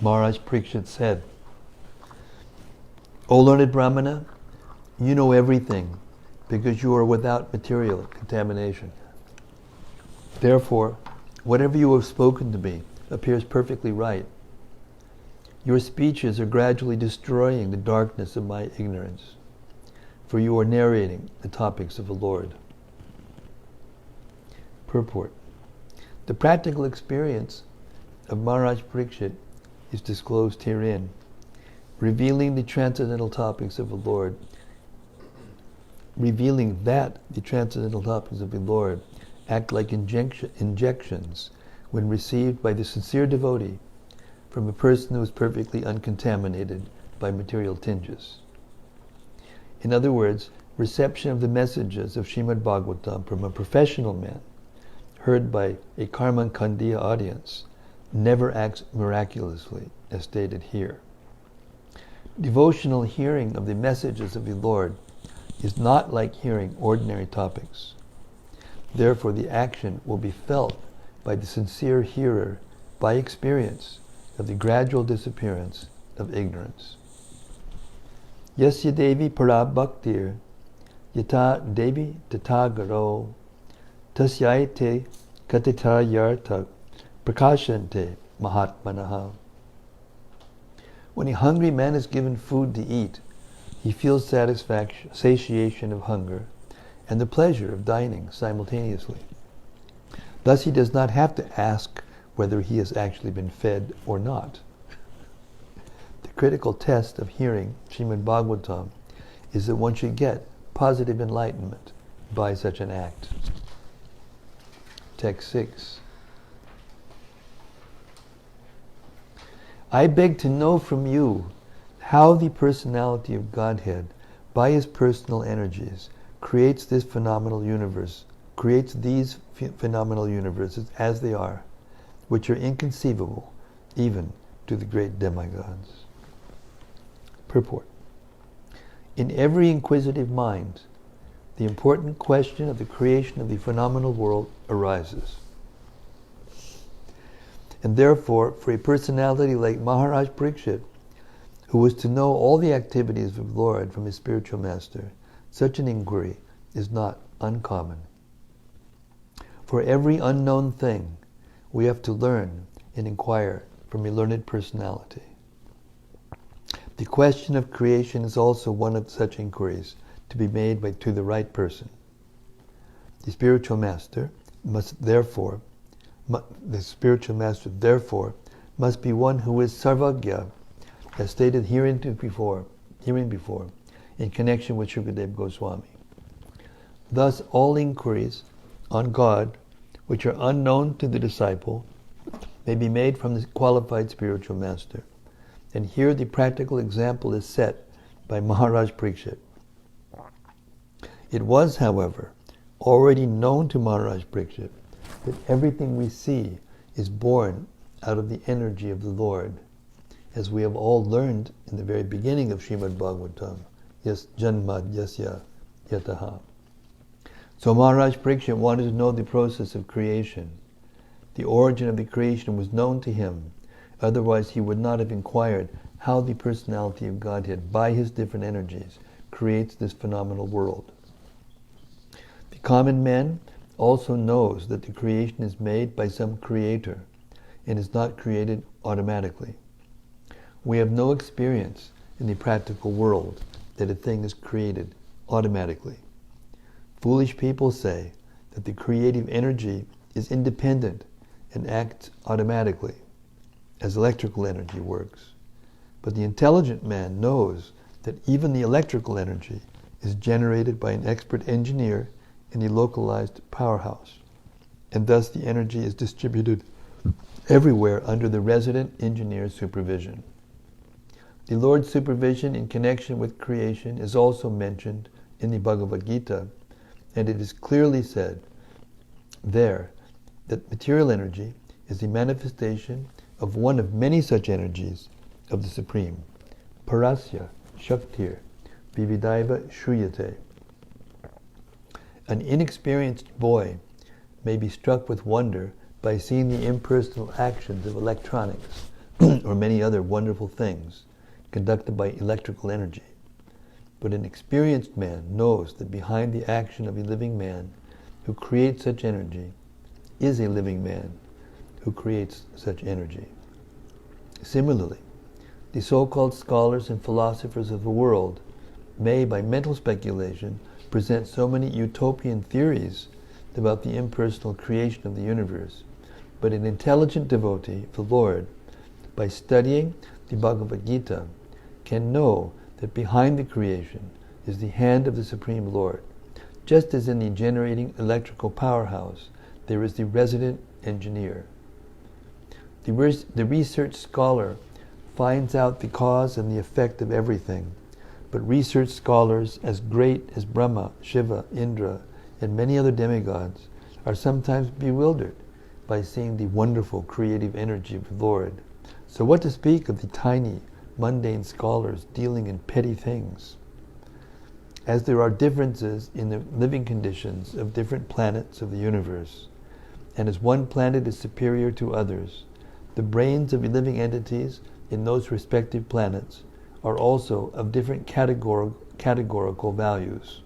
Maharaj Parikshit said, O learned Brahmana, you know everything because you are without material contamination. Therefore, whatever you have spoken to me appears perfectly right. Your speeches are gradually destroying the darkness of my ignorance, for you are narrating the topics of the Lord. Purport. The practical experience of Maharaj Parikshit is disclosed herein, revealing the transcendental topics of the Lord, revealing that the transcendental topics of the Lord act like injections when received by the sincere devotee from a person who is perfectly uncontaminated by material tinges. In other words, reception of the messages of Srimad-Bhagavatam from a professional man, heard by a Karma-Kandiya audience, never acts miraculously, as stated here. Devotional hearing of the messages of the Lord is not like hearing ordinary topics. Therefore, the action will be felt by the sincere hearer by experience of the gradual disappearance of ignorance. Yasya Devi Para Bhaktir Yata Devi Tatagaro Tasyaite Katita Yartak Prakashante Mahatmanaha. When a hungry man is given food to eat, he feels satisfaction, satiation of hunger, and the pleasure of dining simultaneously. Thus he does not have to ask whether he has actually been fed or not. The critical test of hearing Srimad-Bhagavatam is that one should get positive enlightenment by such an act. Text 6. I beg to know from you how the personality of Godhead, by his personal energies, creates these phenomenal universes as they are, which are inconceivable even to the great demigods. Purport. In every inquisitive mind, the important question of the creation of the phenomenal world arises. And therefore, for a personality like Maharaj Parikshit, who was to know all the activities of the Lord from his spiritual master, such an inquiry is not uncommon. For every unknown thing, we have to learn and inquire from a learned personality. The question of creation is also one of such inquiries to be made to the right person. The spiritual master therefore must be one who is sarvagya, as stated herein before, in connection with Shukadeva Goswami. Thus, all inquiries on God, which are unknown to the disciple, may be made from the qualified spiritual master. And here the practical example is set by Maharaj Parikshit. It was, however, already known to Maharaj Parikshit that everything we see is born out of the energy of the Lord, as we have all learned in the very beginning of Srimad-Bhagavatam, Yas Janmad Yasya Yataha. So Maharaj Parikshit wanted to know the process of creation. The origin of the creation was known to him, otherwise he would not have inquired how the personality of Godhead, by his different energies, creates this phenomenal world. The common man also knows that the creation is made by some creator and is not created automatically. We have no experience in the practical world that a thing is created automatically. Foolish people say that the creative energy is independent and acts automatically, as electrical energy works. But the intelligent man knows that even the electrical energy is generated by an expert engineer in a localized powerhouse, and thus the energy is distributed everywhere under the resident engineer's supervision. The Lord's supervision in connection with creation is also mentioned in the Bhagavad Gita, and it is clearly said there that material energy is the manifestation of one of many such energies of the Supreme. Parasya Shaktir Vividaiva Shruyate. An inexperienced boy may be struck with wonder by seeing the impersonal actions of electronics, or many other wonderful things conducted by electrical energy. But an experienced man knows that behind the action of a living man who creates such energy is a living man who creates such energy. Similarly, the so-called scholars and philosophers of the world may, by mental speculation, present so many utopian theories about the impersonal creation of the universe, but an intelligent devotee of the Lord, by studying the Bhagavad Gita, can know that behind the creation is the hand of the Supreme Lord, just as in the generating electrical powerhouse there is the resident engineer. The research scholar finds out the cause and the effect of everything, but research scholars as great as Brahma, Shiva, Indra, and many other demigods are sometimes bewildered by seeing the wonderful creative energy of the Lord. So what to speak of the tiny, mundane scholars dealing in petty things? As there are differences in the living conditions of different planets of the universe, and as one planet is superior to others, the brains of living entities in those respective planets are also of different categorical values.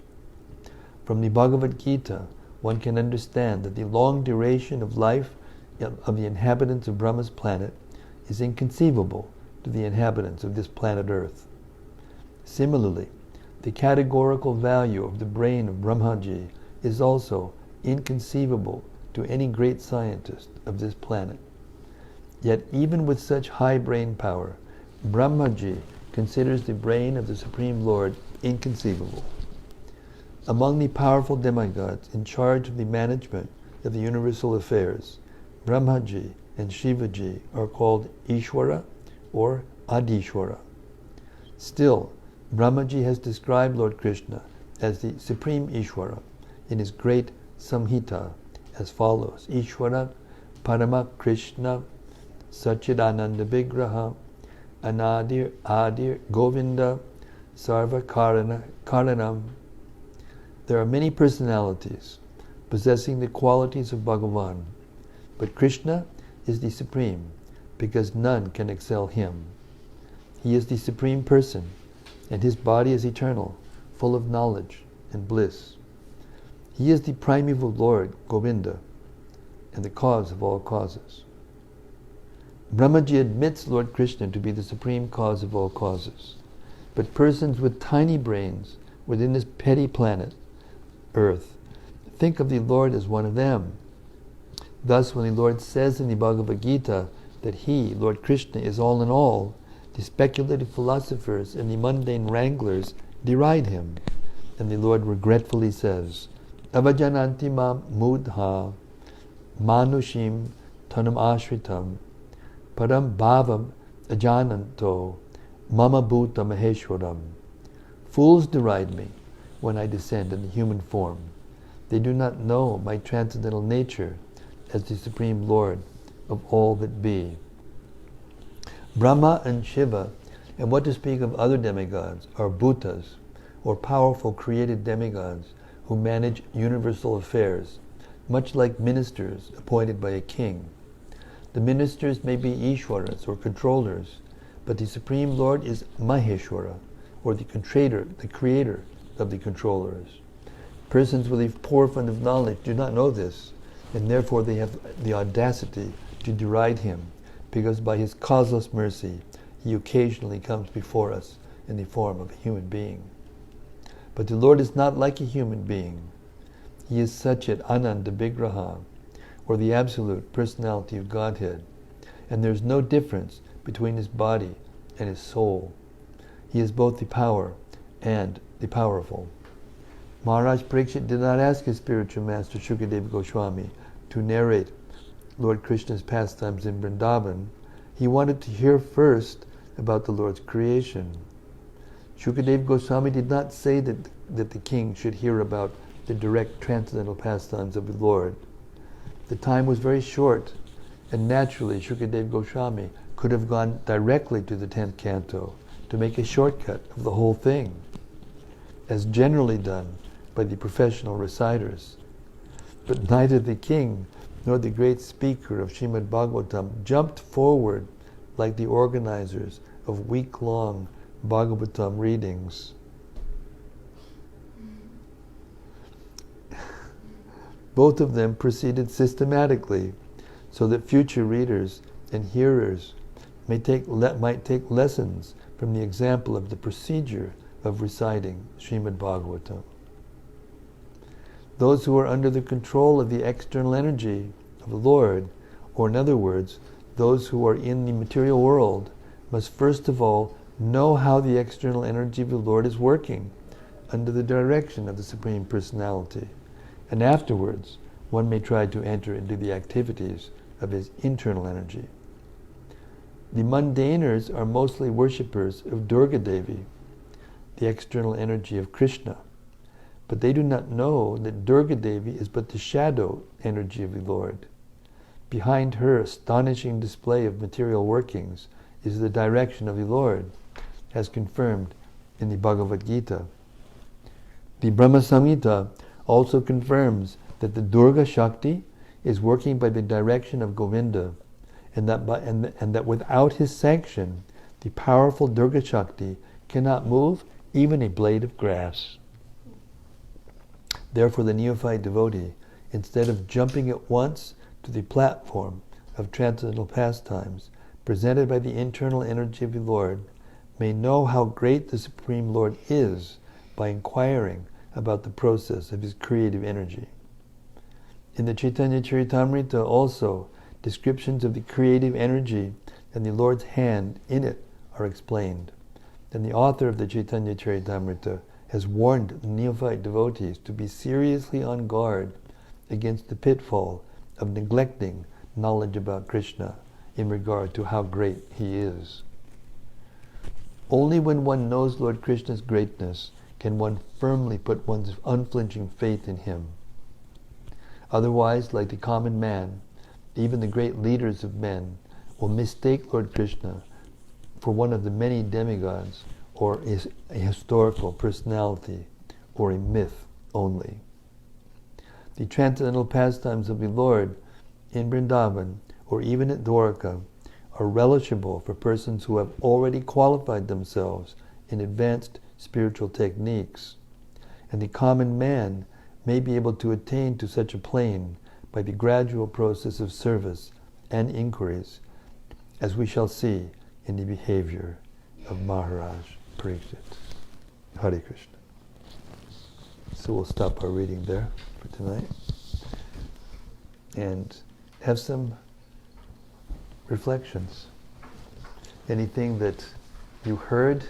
From the Bhagavad Gita, one can understand that the long duration of life of the inhabitants of Brahma's planet is inconceivable to the inhabitants of this planet Earth. Similarly, the categorical value of the brain of Brahmaji is also inconceivable to any great scientist of this planet. Yet even with such high brain power, Brahmaji considers the brain of the Supreme Lord inconceivable. Among the powerful demigods in charge of the management of the universal affairs, Brahmaji and Shivaji are called Ishwara or Adishwara. Still, Brahmaji has described Lord Krishna as the Supreme Ishwara in his great Samhita as follows: Ishwara Parama Krishna Sachidananda Vigraha Anadir Adir Govinda Sarva Karanam. There are many personalities possessing the qualities of Bhagavan, but Krishna is the Supreme because none can excel him. He is the Supreme Person, and his body is eternal, full of knowledge and bliss. He is the primeval Lord, Govinda, and the cause of all causes. Brahmaji admits Lord Krishna to be the supreme cause of all causes, but persons with tiny brains within this petty planet, Earth, think of the Lord as one of them. Thus, when the Lord says in the Bhagavad Gita that he, Lord Krishna, is all in all, the speculative philosophers and the mundane wranglers deride him, and the Lord regretfully says, Avajananti mam mudha manushim tanam ashritam param bhavam ajananto mama bhuta maheshwaram. Fools deride me when I descend in the human form. They do not know my transcendental nature as the Supreme Lord of all that be. Brahma and Shiva, and what to speak of other demigods, are bhutas, or powerful created demigods who manage universal affairs, much like ministers appointed by a king. The ministers may be Ishwaras or controllers, but the Supreme Lord is Maheshwara, or the creator of the controllers. Persons with a poor fund of knowledge do not know this, and therefore they have the audacity to deride him, because by his causeless mercy he occasionally comes before us in the form of a human being. But the Lord is not like a human being. He is Sachet Ananda Vigraha, or the absolute personality of Godhead, and there is no difference between his body and his soul. He is both the power and the powerful. Maharaj Parikshit did not ask his spiritual master Shukadeva Goswami to narrate Lord Krishna's pastimes in Vrindavan. He wanted to hear first about the Lord's creation. Shukadeva Goswami did not say that the king should hear about the direct transcendental pastimes of the Lord. The time was very short, and naturally Shukadeva Goswami could have gone directly to the 10th canto to make a shortcut of the whole thing, as generally done by the professional reciters. But neither the king nor the great speaker of Srimad-Bhagavatam jumped forward like the organizers of week-long Bhagavatam readings. Both of them proceeded systematically so that future readers and hearers might take lessons from the example of the procedure of reciting Srimad-Bhagavatam. Those who are under the control of the external energy of the Lord, or in other words, those who are in the material world, must first of all know how the external energy of the Lord is working under the direction of the Supreme Personality. And afterwards, one may try to enter into the activities of his internal energy. The mundaners are mostly worshippers of Durga Devi, the external energy of Krishna, but they do not know that Durga Devi is but the shadow energy of the Lord. Behind her astonishing display of material workings is the direction of the Lord, as confirmed in the Bhagavad Gita. The Brahma Samhita also confirms that the Durga Shakti is working by the direction of Govinda, and that without his sanction, the powerful Durga Shakti cannot move even a blade of grass. Therefore, the neophyte devotee, instead of jumping at once to the platform of transcendental pastimes presented by the internal energy of the Lord, may know how great the Supreme Lord is by inquiring about the process of his creative energy. In the Chaitanya Charitamrita also, descriptions of the creative energy and the Lord's hand in it are explained. And the author of the Chaitanya Charitamrita has warned the neophyte devotees to be seriously on guard against the pitfall of neglecting knowledge about Krishna in regard to how great he is. Only when one knows Lord Krishna's greatness can one firmly put one's unflinching faith in him. Otherwise, like the common man, even the great leaders of men will mistake Lord Krishna for one of the many demigods, or is a historical personality, or a myth only. The transcendental pastimes of the Lord in Vrindavan, or even at Dwarka, are relishable for persons who have already qualified themselves in advanced spiritual techniques, and the common man may be able to attain to such a plane by the gradual process of service and inquiries, as we shall see in the behavior of Maharaj Pariksit. Hare Krishna. So we'll stop our reading there for tonight and have some reflections. Anything that you heard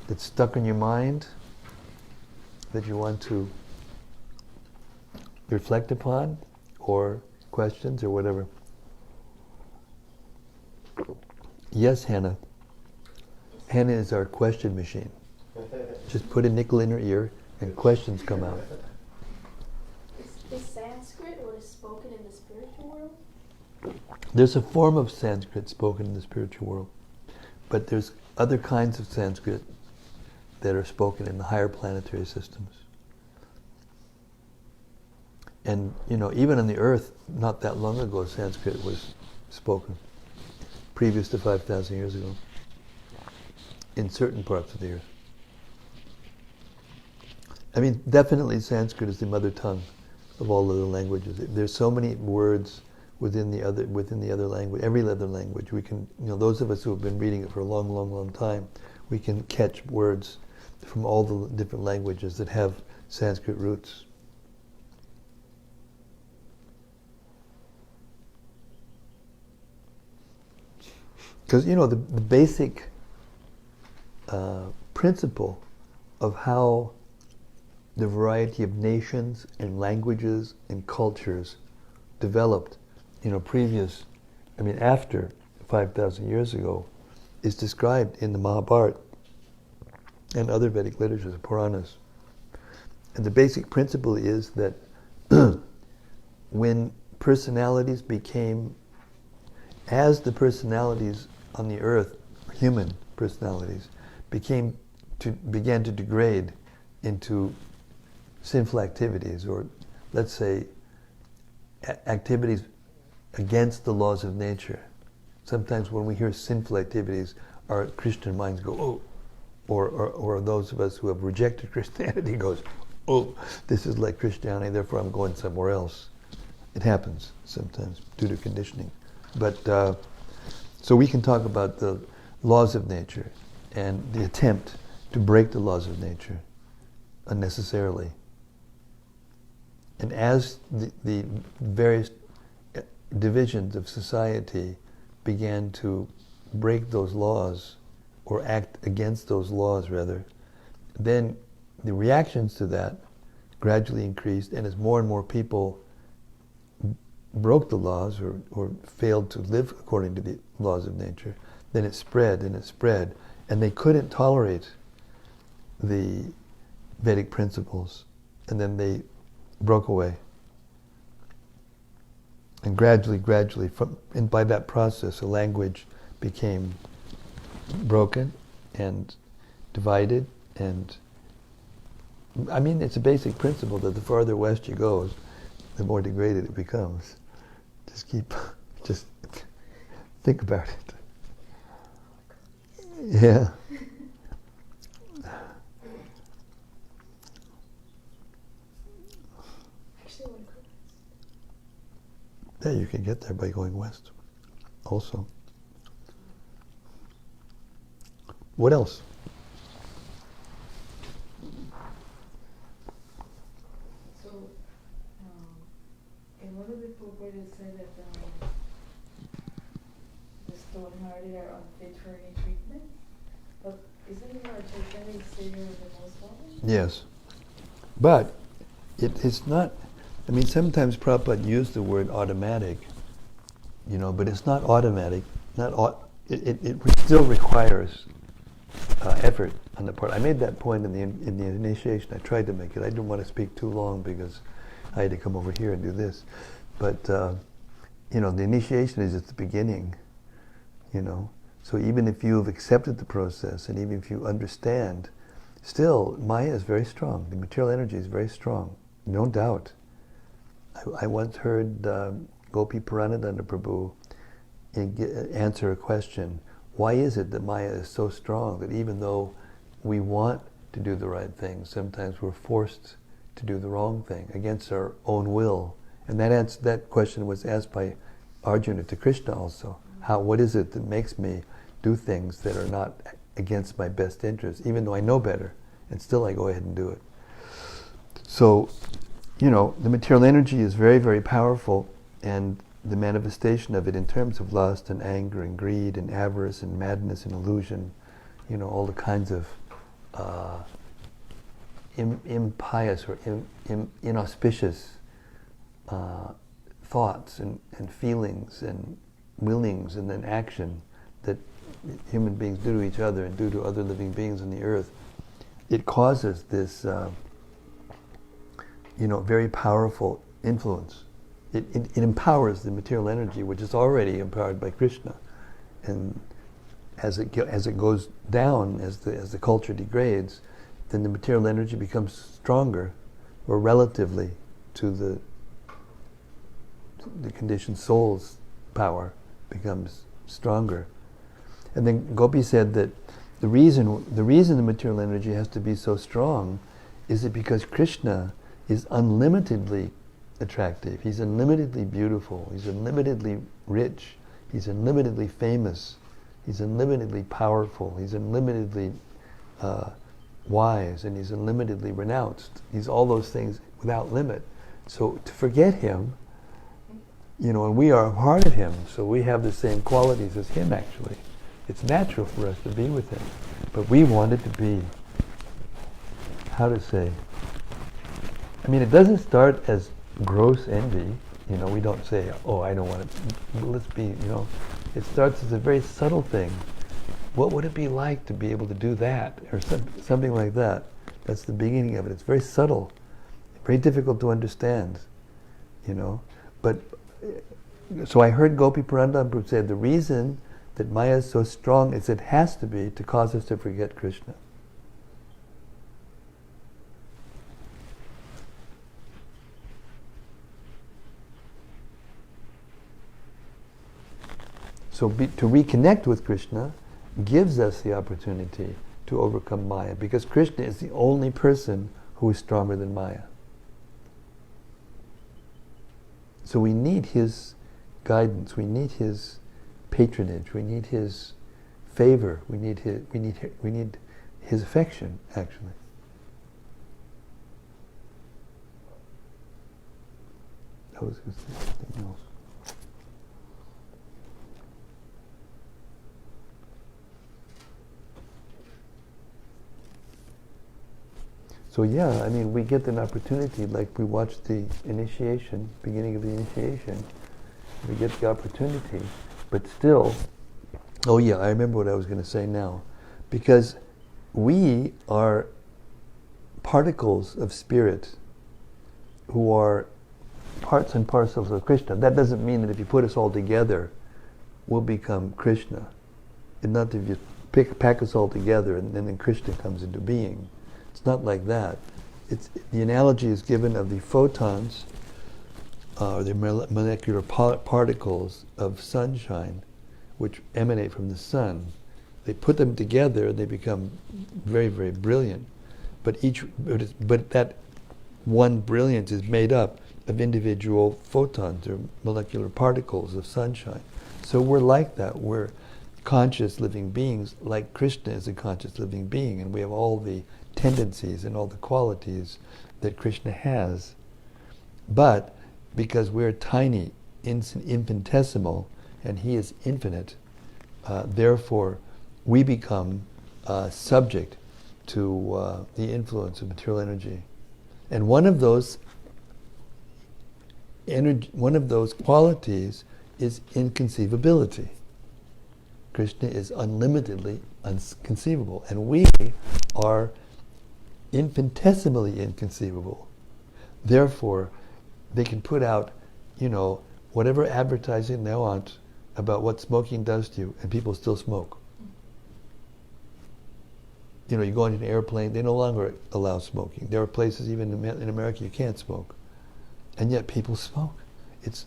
that stuck in your mind that you want to reflect upon, or questions or whatever. Yes, Hannah. Hannah is our question machine. Just put a nickel in her ear and questions come out. Is Sanskrit what is spoken in the spiritual world? There's a form of Sanskrit spoken in the spiritual world, but there's other kinds of Sanskrit that are spoken in the higher planetary systems. And, even on the earth, not that long ago, Sanskrit was spoken, previous to 5,000 years ago, in certain parts of the earth. I mean, definitely Sanskrit is the mother tongue of all other languages. There's so many words within the other language, every other language. We can, those of us who have been reading it for a long, long, long time, we can catch words from all the different languages that have Sanskrit roots. Because, the basic principle of how the variety of nations and languages and cultures developed, after 5,000 years ago, is described in the Mahabharata and other Vedic literatures, the Puranas. And the basic principle is that when personalities as the personalities on the earth, human personalities, began to degrade into sinful activities, or let's say activities against the laws of nature, Sometimes when we hear sinful activities, our Christian minds go, oh, or those of us who have rejected Christianity goes, oh, this is like Christianity, therefore I'm going somewhere else. It happens sometimes due to conditioning. But so we can talk about the laws of nature and the attempt to break the laws of nature unnecessarily. And as the various divisions of society began to break those laws, or act against those laws rather, then the reactions to that gradually increased, and as more and more people broke the laws or failed to live according to the laws of nature, then it spread and it spread, and they couldn't tolerate the Vedic principles, and then they broke away. And gradually, and by that process, a language became broken and divided, and I mean, it's a basic principle that the farther west you go, the more degraded it becomes. Just think about it. Yeah. Actually, I want to go. Yeah, you can get there by going west also. What else? So, in one of the Prabhupada said that the stone-hearted are unfit for any treatment, but isn't it our Chaitanya Savior the most one? Yes. But it's not, I mean, sometimes Prabhupada used the word automatic, but it's not automatic. It still requires effort on the part. I made that point in the initiation. I tried to make it. I didn't want to speak too long because I had to come over here and do this. But the initiation is at the beginning. So even if you have accepted the process and even if you understand, still Maya is very strong. The material energy is very strong, no doubt. I once heard Gopi Puranadanda Prabhu answer a question. Why is it that Maya is so strong that even though we want to do the right thing, sometimes we're forced to do the wrong thing against our own will? And that question was asked by Arjuna to Krishna also. What is it that makes me do things that are not against my best interest, even though I know better, and still I go ahead and do it? So, the material energy is very, very powerful, and the manifestation of it in terms of lust and anger and greed and avarice and madness and illusion, all the kinds of impious or inauspicious thoughts and feelings and willings and then action that human beings do to each other and do to other living beings on the earth, it causes this very powerful influence. It empowers the material energy, which is already empowered by Krishna, and as it goes down, as the culture degrades, then the material energy becomes stronger, or relatively to the conditioned soul's power becomes stronger. And then Gopi said that the reason the material energy has to be so strong is that because Krishna is unlimitedly attractive, he's unlimitedly beautiful, he's unlimitedly rich, he's unlimitedly famous, he's unlimitedly powerful, he's unlimitedly wise, and he's unlimitedly renounced. He's all those things without limit. So to forget him, and we are a part of him, so we have the same qualities as him actually. It's natural for us to be with him. But we want it to be, it doesn't start as gross envy. We don't say, oh, I don't want it. Let's be, it starts as a very subtle thing. What would it be like to be able to do that? Or something like that. That's the beginning of it. It's very subtle, very difficult to understand, But, so I heard Gopi Puranadanda say the reason that Maya is so strong is it has to be to cause us to forget Krishna. So to reconnect with Krishna gives us the opportunity to overcome Maya, because Krishna is the only person who is stronger than Maya. So we need his guidance, we need his patronage, we need his favor, we need his affection, actually. I was going to say something else. So yeah, I mean, we get an opportunity, like we watched the initiation, beginning of the initiation, we get the opportunity, but still, oh yeah, I remember what I was going to say now, because we are particles of spirit who are parts and parcels of Krishna. That doesn't mean that if you put us all together, we'll become Krishna. And not if you pack us all together and then Krishna comes into being. It's not like that. The analogy is given of the photons, or the molecular particles of sunshine, which emanate from the sun. They put them together and they become very, very brilliant. But that one brilliance is made up of individual photons or molecular particles of sunshine. So we're like that. We're conscious living beings, like Krishna is a conscious living being, and we have all the tendencies and all the qualities that Krishna has. But because we're tiny, infinitesimal, and he is infinite, therefore we become subject to the influence of material energy. And one of those qualities is inconceivability. Krishna is unlimitedly unconceivable, and we are infinitesimally inconceivable. Therefore, they can put out, whatever advertising they want about what smoking does to you, and people still smoke. You go on an airplane, they no longer allow smoking. There are places, even in America, you can't smoke. And yet people smoke. It's,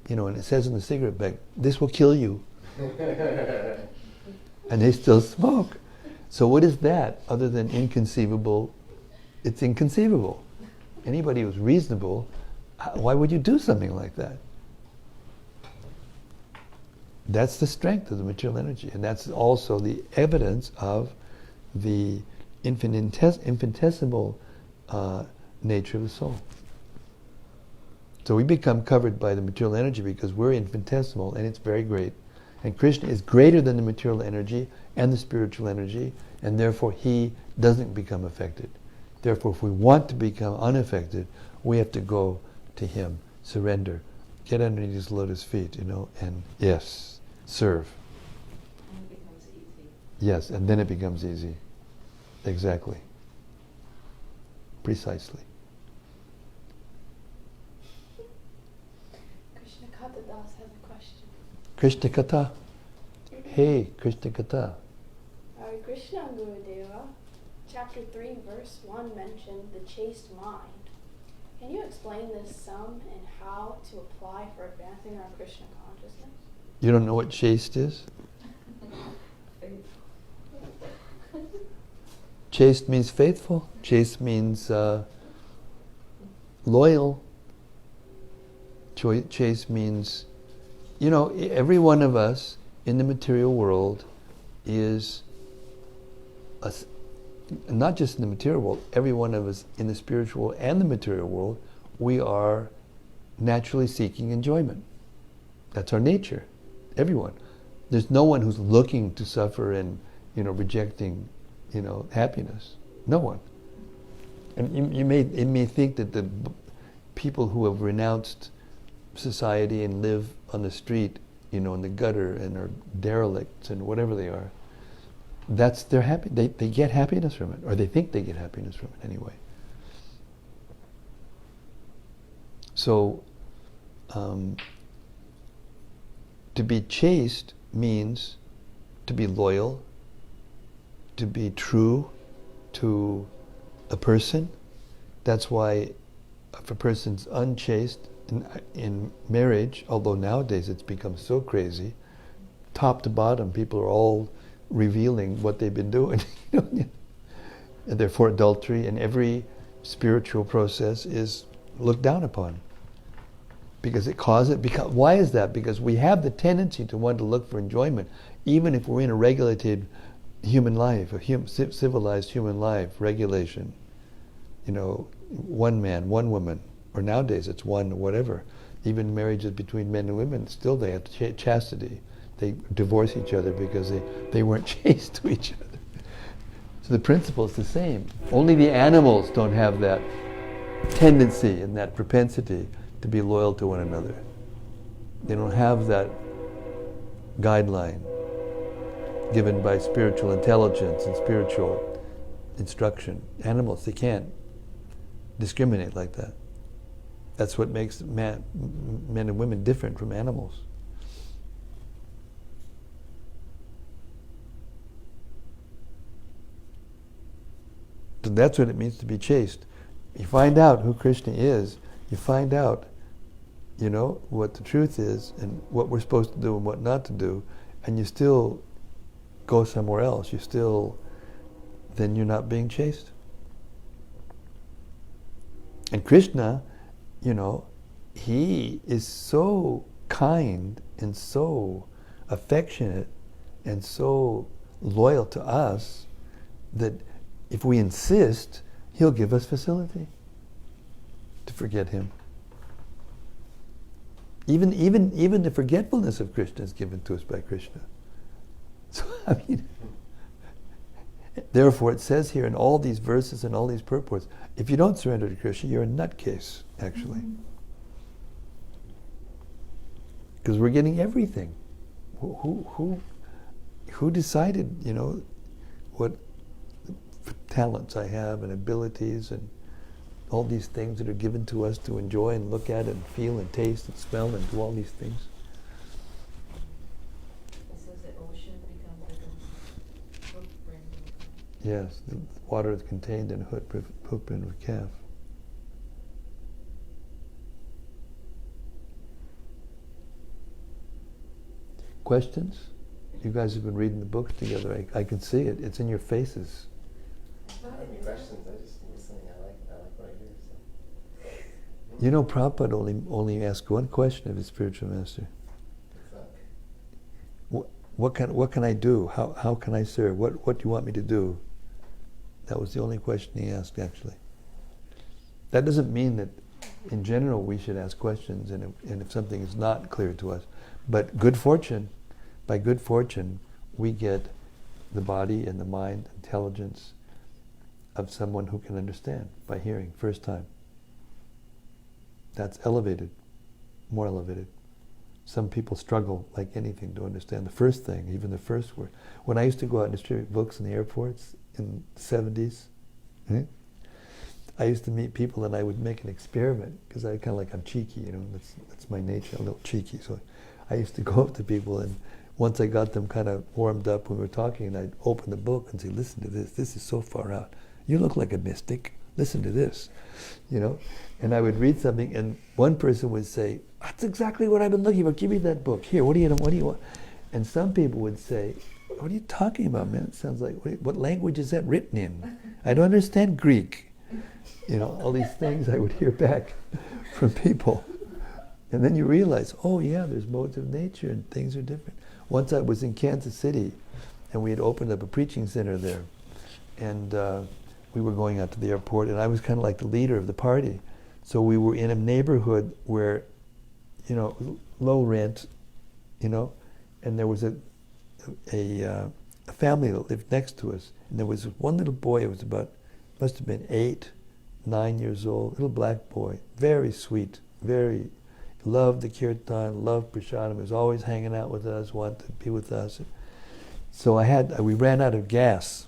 and it says in the cigarette bag, this will kill you. And they still smoke. So what is that other than inconceivable? It's inconceivable. Anybody who's reasonable, why would you do something like that? That's the strength of the material energy, and that's also the evidence of the infinitesimal nature of the soul. So we become covered by the material energy because we're infinitesimal, and it's very great. And Krishna is greater than the material energy and the spiritual energy, and therefore he doesn't become affected. Therefore, if we want to become unaffected, we have to go to him, surrender, get underneath his lotus feet, and yes, serve. And it becomes easy. Yes, and then it becomes easy. Exactly. Precisely. Krishna Kata Das has a question. Krishna Kata. Hey, Krishna Kata. Hare Krishna Gurudeva. Chapter 3, verse 1 mentioned the chaste mind. Can you explain this some and how to apply for advancing our Krishna consciousness? You don't know what chaste is? Chaste means faithful. Chaste means loyal. Chaste means, every one of us in the material world is, not just in the material world, every one of us in the spiritual and the material world, we are naturally seeking enjoyment. That's our nature. Everyone. There's no one who's looking to suffer and, rejecting, happiness. No one. And you may think that the people who have renounced society and live on the street, in the gutter and are derelicts and whatever they are, that's their happy. They get happiness from it, or they think they get happiness from it anyway. So, to be chaste means to be loyal, to be true to a person. That's why if a person's unchaste in marriage, although nowadays it's become so crazy, top to bottom, people are all revealing what they've been doing. And therefore adultery and every spiritual process is looked down upon. Because why is that? Because we have the tendency to want to look for enjoyment, even if we're in a regulated human life, civilized human life, regulation. One man, one woman, or nowadays it's one, whatever. Even marriages between men and women, still they have chastity. They divorce each other because they weren't chaste to each other. So the principle is the same. Only the animals don't have that tendency and that propensity to be loyal to one another. They don't have that guideline given by spiritual intelligence and spiritual instruction. Animals, they can't discriminate like that. That's what makes men and women different from animals. So that's what it means to be chaste. You find out who Krishna is, you find out, what the truth is and what we're supposed to do and what not to do, and you still go somewhere else. Then you're not being chaste. And Krishna, he is so kind and so affectionate and so loyal to us that if we insist, he'll give us facility to forget him. Even the forgetfulness of Krishna is given to us by Krishna. So therefore it says here in all these verses and all these purports, if you don't surrender to Krishna, you're a nutcase, actually. Because we're getting everything. Who decided, what talents I have and abilities and all these things that are given to us to enjoy and look at and feel and taste and smell and do all these things. It says the ocean becomes like a footprint. Yes, the water is contained in a footprint of a calf. Questions? You guys have been reading the books together. I can see it. It's in your faces. I don't have any questions. I just listening. I like what I hear. So. Prabhupada only asked one question of his spiritual master. What can I do? How can I serve? What do you want me to do? That was the only question he asked, actually. That doesn't mean that in general we should ask questions and if something is not clear to us. But by good fortune, we get the body and the mind, intelligence of someone who can understand by hearing, first time. That's elevated, more elevated. Some people struggle like anything to understand the first thing, even the first word. When I used to go out and distribute books in the airports in the 70s, I used to meet people and I would make an experiment, because I kind of I'm cheeky, that's my nature, a little cheeky. So I used to go up to people, and once I got them kind of warmed up when we were talking, and I'd open the book and say, listen to this is so far out. You look like a mystic, listen to this, And I would read something, and one person would say, that's exactly what I've been looking for, give me that book. Here, what do you want? And some people would say, what are you talking about, man? It sounds like, what language is that written in? I don't understand Greek. All these things I would hear back from people. And then you realize, oh yeah, there's modes of nature and things are different. Once I was in Kansas City, and we had opened up a preaching center there. And we were going out to the airport, and I was kind of like the leader of the party. So we were in a neighborhood where, low rent, and there was a family that lived next to us. And there was one little boy, must have been 8, 9 years old, little black boy, very sweet, loved the kirtan, loved prasadam, was always hanging out with us, wanted to be with us. So we ran out of gas,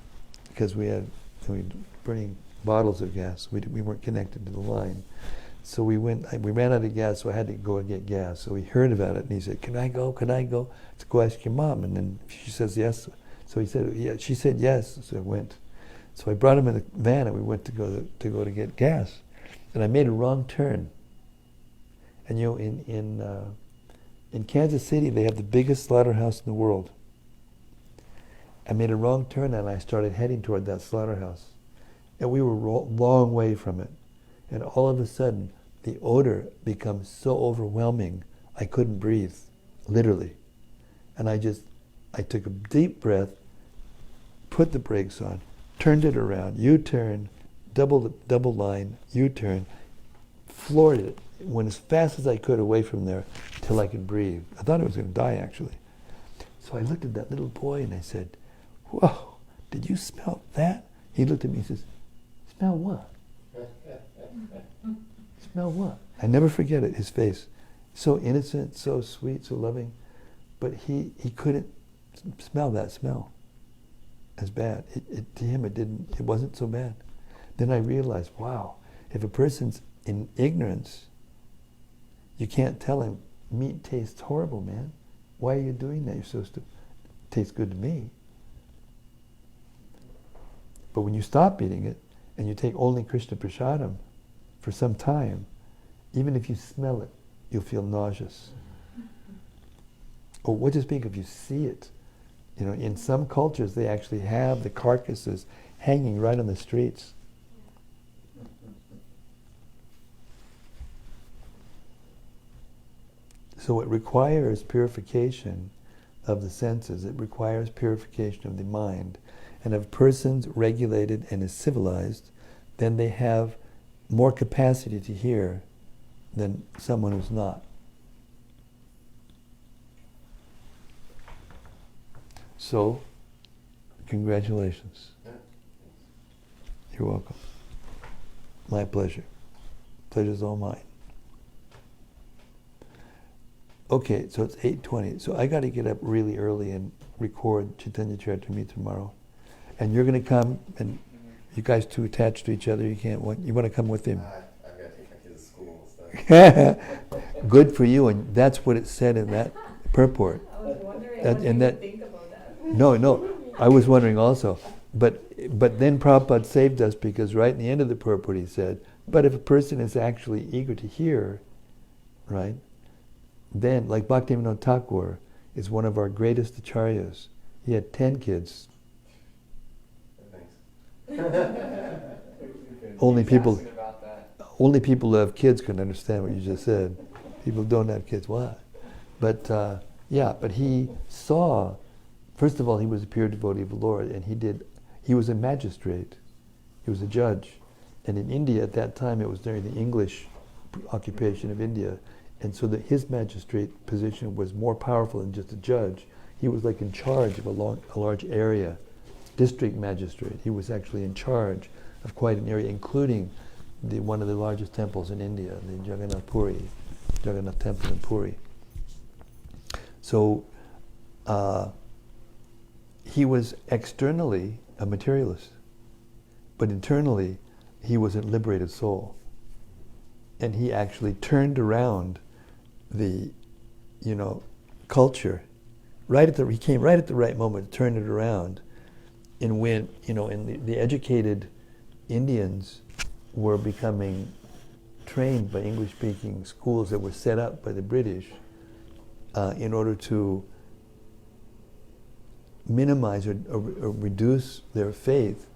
because we were burning bottles of gas. We weren't connected to the line. So we ran out of gas, so I had to go and get gas. So he heard about it, and he said, can I go? To go ask your mom. And then she says yes. So he said, yeah. She said yes, so I went. So I brought him in the van, and we went to go to get gas. And I made a wrong turn. And In Kansas City, they have the biggest slaughterhouse in the world. I made a wrong turn and I started heading toward that slaughterhouse. And we were a long way from it. And all of a sudden, the odor becomes so overwhelming, I couldn't breathe, literally. And I took a deep breath, put the brakes on, turned it around, U-turn, double line, U-turn, floored it, went as fast as I could away from there till I could breathe. I thought I was going to die, actually. So I looked at that little boy and I said, "Whoa, did you smell that?" He looked at me and says, "Smell what?" "Smell what?" I never forget it, his face. So innocent, so sweet, so loving. But he couldn't smell that smell as bad. To him, it wasn't so bad. Then I realized, wow, if a person's in ignorance, you can't tell him, meat tastes horrible, man. Why are you doing that? You're supposed to taste good to me. But when you stop eating it, and you take only Krishna Prasadam for some time, even if you smell it, you'll feel nauseous. Or what to speak if you see it? You know, in some cultures, they actually have the carcasses hanging right on the streets. So it requires purification of the senses. It requires purification of the mind. And if a person's regulated and is civilized, then they have more capacity to hear than someone who's not. So, congratulations. You're welcome. My pleasure. Pleasure's all mine. Okay, so it's 8:20. So I got to get up really early and record Chaitanya Charitamrita tomorrow. And you're going to come, and you guys too attached to each other. You want to come with him. I've got to take my kids to school and stuff. Good for you, and that's what it said in that purport. I was wondering That- what and you that- think about that. No, I was wondering also. But then Prabhupada saved us because right in the end of the purport he said, but if a person is actually eager to hear, right, then, like Bhaktivinoda Thakur is one of our greatest acharyas. He had 10 kids. Only people who have kids can understand what you just said. People who don't have kids, what? But but he saw, first of all, he was a pure devotee of the Lord, and he was a magistrate. He was a judge. And in India at that time, it was during the English occupation of India. And so that his magistrate position was more powerful than just a judge. He was like in charge of a large area, district magistrate. He was actually in charge of quite an area, including one of the largest temples in India, the Jagannath Temple in Puri. So he was externally a materialist, but internally he was a liberated soul. And he actually turned around the, culture. He came right at the right moment to turn it around. And when, the educated Indians were becoming trained by English-speaking schools that were set up by the British in order to minimize or reduce their faith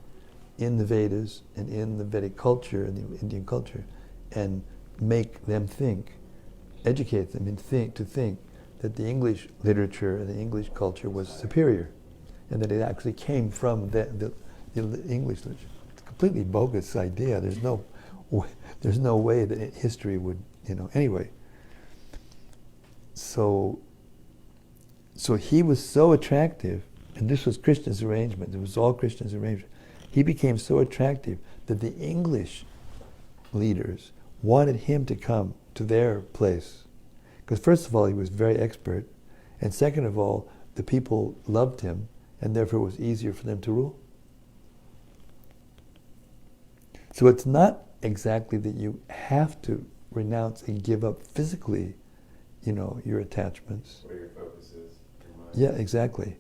in the Vedas and in the Vedic culture and the Indian culture, and make them think, educate them and to think that the English literature and the English culture was superior, and that it actually came from the English literature. It's a completely bogus idea. There's no way that history would, anyway. So he was so attractive, and this was Krishna's arrangement. It was all Krishna's arrangement. He became so attractive that the English leaders wanted him to come to their place. Because first of all, he was very expert, and second of all, the people loved him, and therefore it was easier for them to rule. So it's not exactly that you have to renounce and give up physically, your attachments. Where your focus is. Your mind. Yeah, exactly.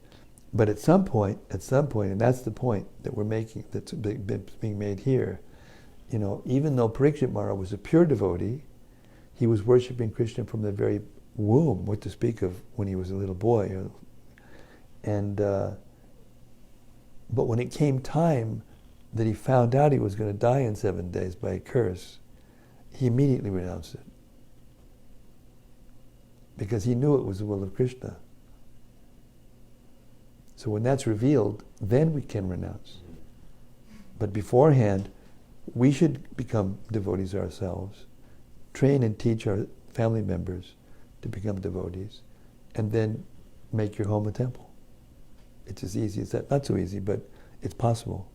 But at some point, and that's the point that we're making, that's being made here, even though Parikshit Maharaj was a pure devotee, he was worshipping Krishna from the very womb, what to speak of when he was a little boy. But when it came time that he found out he was going to die in 7 days by a curse, he immediately renounced it. Because he knew it was the will of Krishna. So when that's revealed, then we can renounce. But beforehand, we should become devotees ourselves, train and teach our family members to become devotees, and then make your home a temple. It's as easy as that. Not so easy, but it's possible.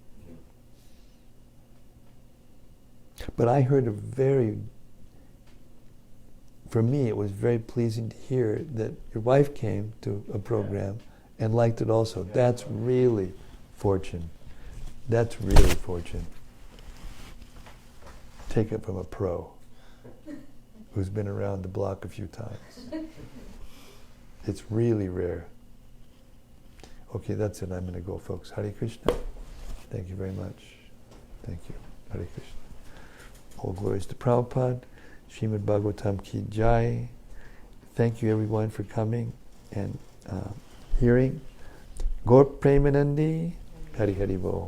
But I heard for me, it was very pleasing to hear that your wife came to a program and liked it also. That's really fortune. That's really fortune. Take it from a pro who's been around the block a few times. It's really rare. Okay, that's it. I'm going to go, folks. Hare Krishna. Thank you very much. Thank you. Hare Krishna. All glories to Prabhupada. Srimad-Bhagavatam ki jai. Thank you everyone for coming and hearing. Gaur Premanandi. Hari Hari Bo.